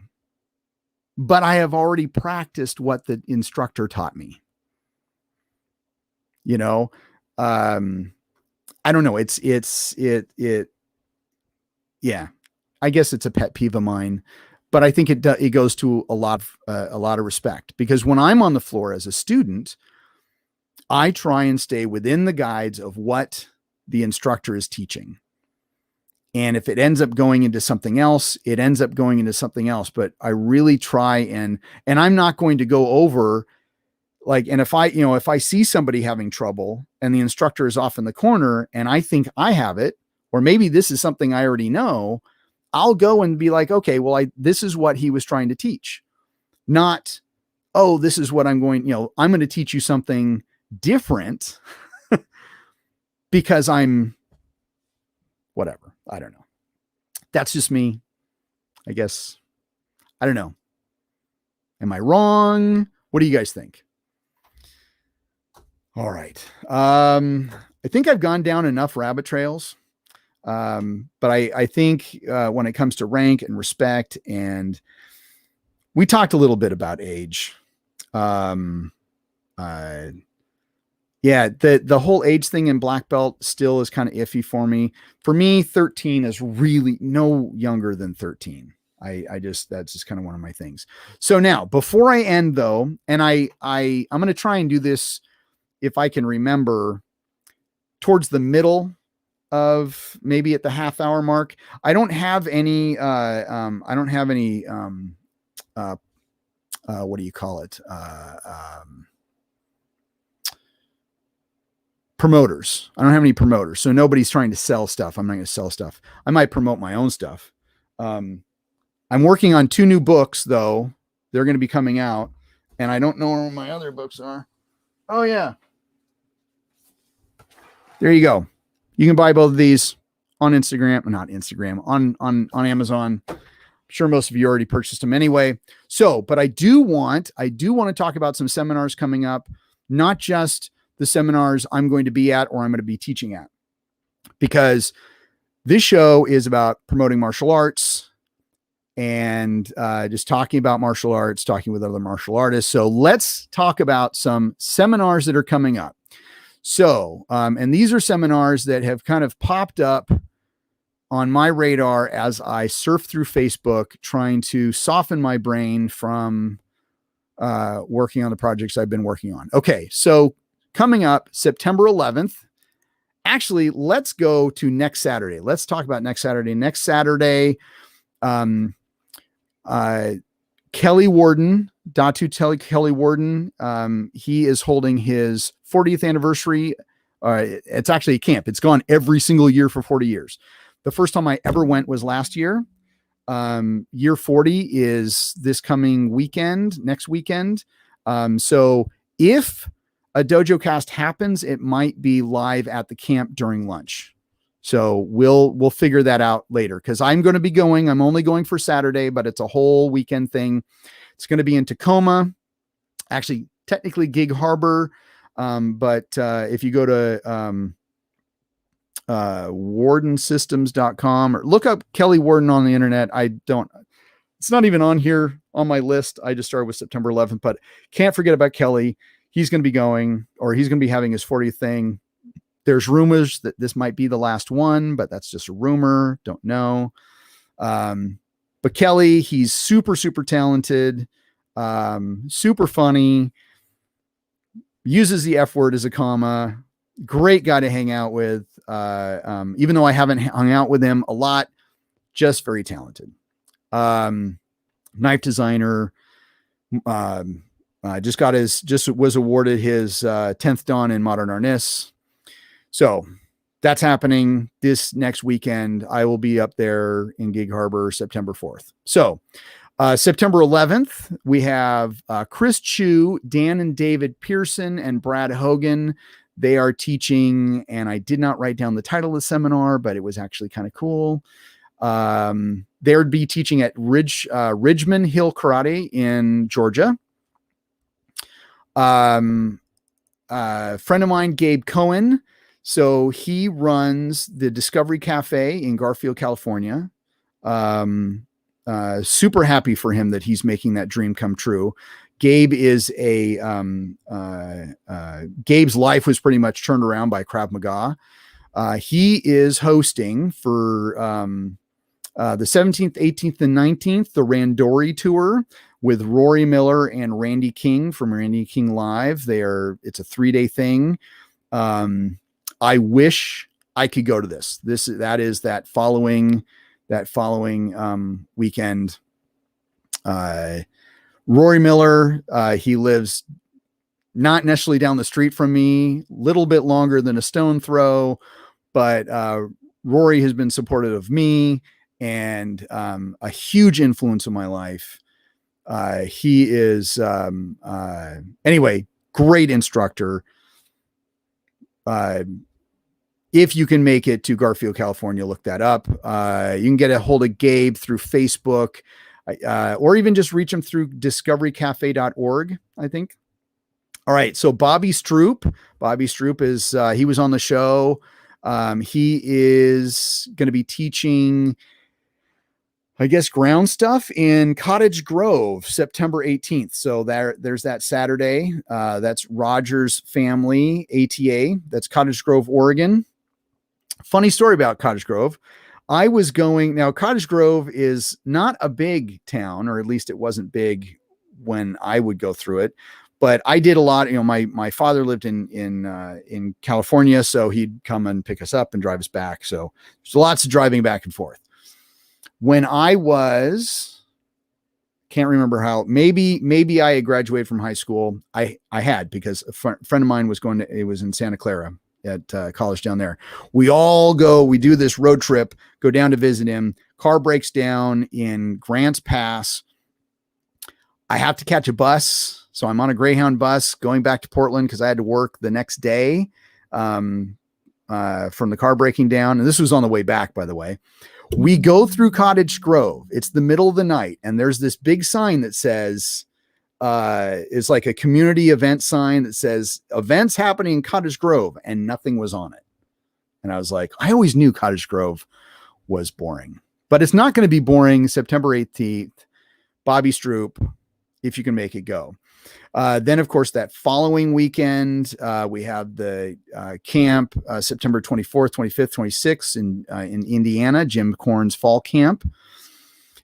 Speaker 1: But I have already practiced what the instructor taught me. I don't know. Yeah, I guess it's a pet peeve of mine, but I think it goes to a lot of respect, because when I'm on the floor as a student, I try and stay within the guides of what the instructor is teaching. And if it ends up going into something else, it ends up going into something else. But I really try and I'm not going to go over and if I see somebody having trouble and the instructor is off in the corner and I think I have it, or maybe this is something I already know, I'll go and be like, okay, well, this is what he was trying to teach. Not, oh, this is what I'm going to teach you something different because I'm whatever. I don't know. That's just me. I guess. I don't know. Am I wrong? What do you guys think? All right. I think I've gone down enough rabbit trails. But I think when it comes to rank and respect, and we talked a little bit about age. Yeah, the whole age thing in black belt still is kind of iffy for me. For me, 13 is really no younger than 13. That's just kind of one of my things. So now, before I end though, and I'm going to try and do this, if I can remember, towards the middle of maybe at the half hour mark. I don't have any, what do you call it? Promoters. I don't have any promoters. So nobody's trying to sell stuff. I'm not going to sell stuff. I might promote my own stuff. I'm working on 2 new books though. They're going to be coming out, and I don't know where my other books are. Oh yeah. There you go. You can buy both of these on Instagram, not Instagram, on Amazon. I'm sure most of you already purchased them anyway. So, but I do want to talk about some seminars coming up, not just the seminars I'm going to be at or I'm going to be teaching at, because this show is about promoting martial arts and just talking about martial arts, talking with other martial artists. So let's talk about some seminars that are coming up. So, and these are seminars that have kind of popped up on my radar as I surf through Facebook, trying to soften my brain from working on the projects I've been working on. Okay, so coming up September 11th, actually, let's go to next Saturday. Let's talk about next Saturday. Next Saturday, Kelly Warden, Kelly Warden, he is holding his 40th anniversary. It's actually a camp. It's gone every single year for 40 years. The first time I ever went was last year. Year 40 is this coming weekend, next weekend. So if a dojo cast happens, it might be live at the camp during lunch. So we'll figure that out later, because I'm going to be going. I'm only going for Saturday, but it's a whole weekend thing. It's going to be in Tacoma, actually technically Gig Harbor. But if you go to wardensystems.com or look up Kelly Warden on the internet, it's not even on here on my list. I just started with September 11th, but can't forget about Kelly. He's going to be going, or he's going to be having his 40th thing. There's rumors that this might be the last one, but that's just a rumor. Don't know. But Kelly, he's super, super talented, super funny, uses the F word as a comma. Great guy to hang out with. Even though I haven't hung out with him a lot, just very talented. Knife designer, just was awarded his 10th Dan in modern harness. So that's happening this next weekend. I will be up there in Gig Harbor September 4th. So September 11th, we have Chris Chu, Dan and David Pearson, and Brad Hogan. They are teaching, and I did not write down the title of the seminar, but it was actually kind of cool. They would be teaching at Ridgeman Hill Karate in Georgia. Friend of mine, Gabe Cohen. So he runs the Discovery Cafe in Garfield, California. Super happy for him that he's making that dream come true. Gabe is Gabe's life was pretty much turned around by Krav Maga. He is hosting for the 17th, 18th, and 19th, the Randori Tour with Rory Miller and Randy King from Randy King Live. It's a 3-day thing. I wish I could go to this. That is that following weekend. Rory Miller, he lives not necessarily down the street from me, little bit longer than a stone throw, but Rory has been supportive of me and a huge influence in my life. He is, anyway, great instructor. If you can make it to Garfield, California, look that up. You can get a hold of Gabe through Facebook, or even just reach him through discoverycafe.org, I think. All right. So Bobby Stroop is, he was on the show. He is going to be teaching, I guess, ground stuff in Cottage Grove, September 18th. So there's that Saturday. That's Rogers Family ATA. That's Cottage Grove, Oregon. Funny story about Cottage Grove. Cottage Grove is not a big town, or at least it wasn't big when I would go through it, but I did a lot. My father lived in California, so he'd come and pick us up and drive us back. So there's lots of driving back and forth. When I can't remember how, maybe I had graduated from high school. I had, because a friend of mine it was in Santa Clara at college down there. We do this road trip, go down to visit him. Car breaks down in Grants Pass. I have to catch a bus. So I'm on a Greyhound bus going back to Portland because I had to work the next day from the car breaking down. And this was on the way back, by the way. We go through Cottage Grove. It's the middle of the night. And there's this big sign that says, it's like a community event sign that says events happening in Cottage Grove, and nothing was on it. And I was like, I always knew Cottage Grove was boring, but it's not going to be boring. September 18th, Bobby Stroop, if you can make it, go. Then of course, that following weekend, we have the camp, September 24th, 25th, 26th in Indiana, Jim Korn's fall camp.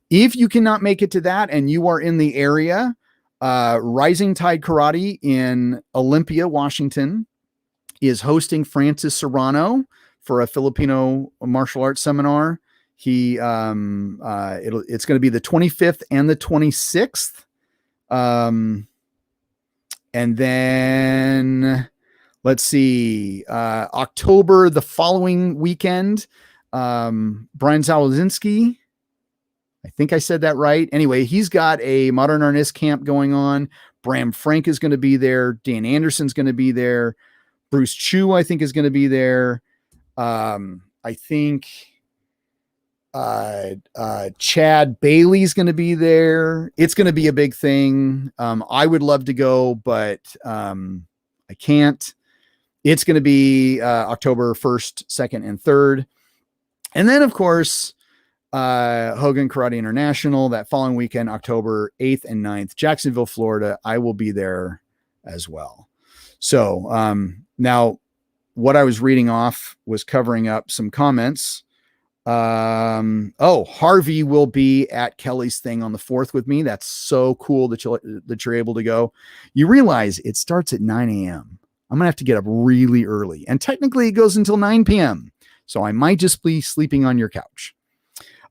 Speaker 1: If you cannot make it to that and you are in the area, Rising Tide Karate in Olympia, Washington is hosting Francis Serrano for a Filipino martial arts seminar. It's going to be the 25th and the 26th. And then let's see, October, the following weekend, Brian Zawazinski, I think I said that right. Anyway, he's got a modern artist camp going on. Bram Frank is going to be there. Dan Anderson's going to be there. Bruce Chu, I think, is going to be there. I think Chad Bailey's going to be there. It's going to be a big thing. I would love to go, but I can't. It's going to be October 1st, 2nd, and 3rd. And then, of course, Hogan Karate International that following weekend, October 8th and 9th, Jacksonville, Florida. I will be there as well. So now what I was reading off was covering up some comments. Harvey will be at Kelly's thing on the 4th with me. That's so cool that you're able to go. You realize it starts at 9 a.m. I'm gonna have to get up really early, and technically it goes until 9 p.m. So I might just be sleeping on your couch.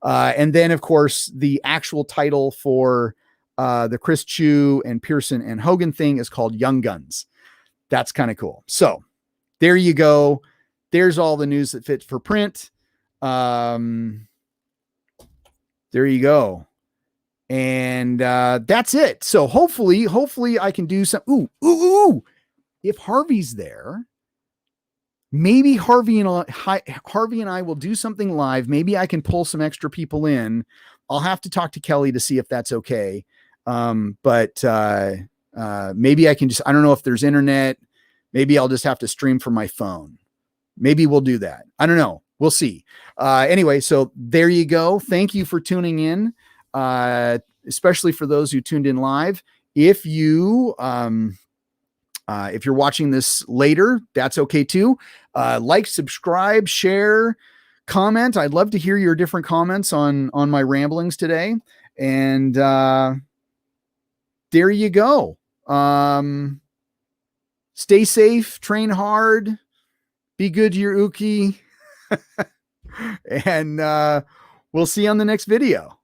Speaker 1: And then, of course, the actual title for The Chris Chu and Pearson and Hogan thing is called Young Guns. That's kind of cool. So there you go. There's all the news that fits for print. There you go. And that's it. So hopefully I can do some. Ooh. If Harvey's there, maybe Harvey and I will do something live. Maybe I can pull some extra people in. I'll have to talk to Kelly to see if that's okay. But maybe I can just, I don't know if there's internet. Maybe I'll just have to stream from my phone. Maybe we'll do that. I don't know. We'll see. Anyway, so there you go. Thank you for tuning in, especially for those who tuned in live. If you're watching this later, that's okay too. Like, subscribe, share, comment. I'd love to hear your different comments on my ramblings today. And there you go. Stay safe, train hard, be good to your uki. And we'll see you on the next video.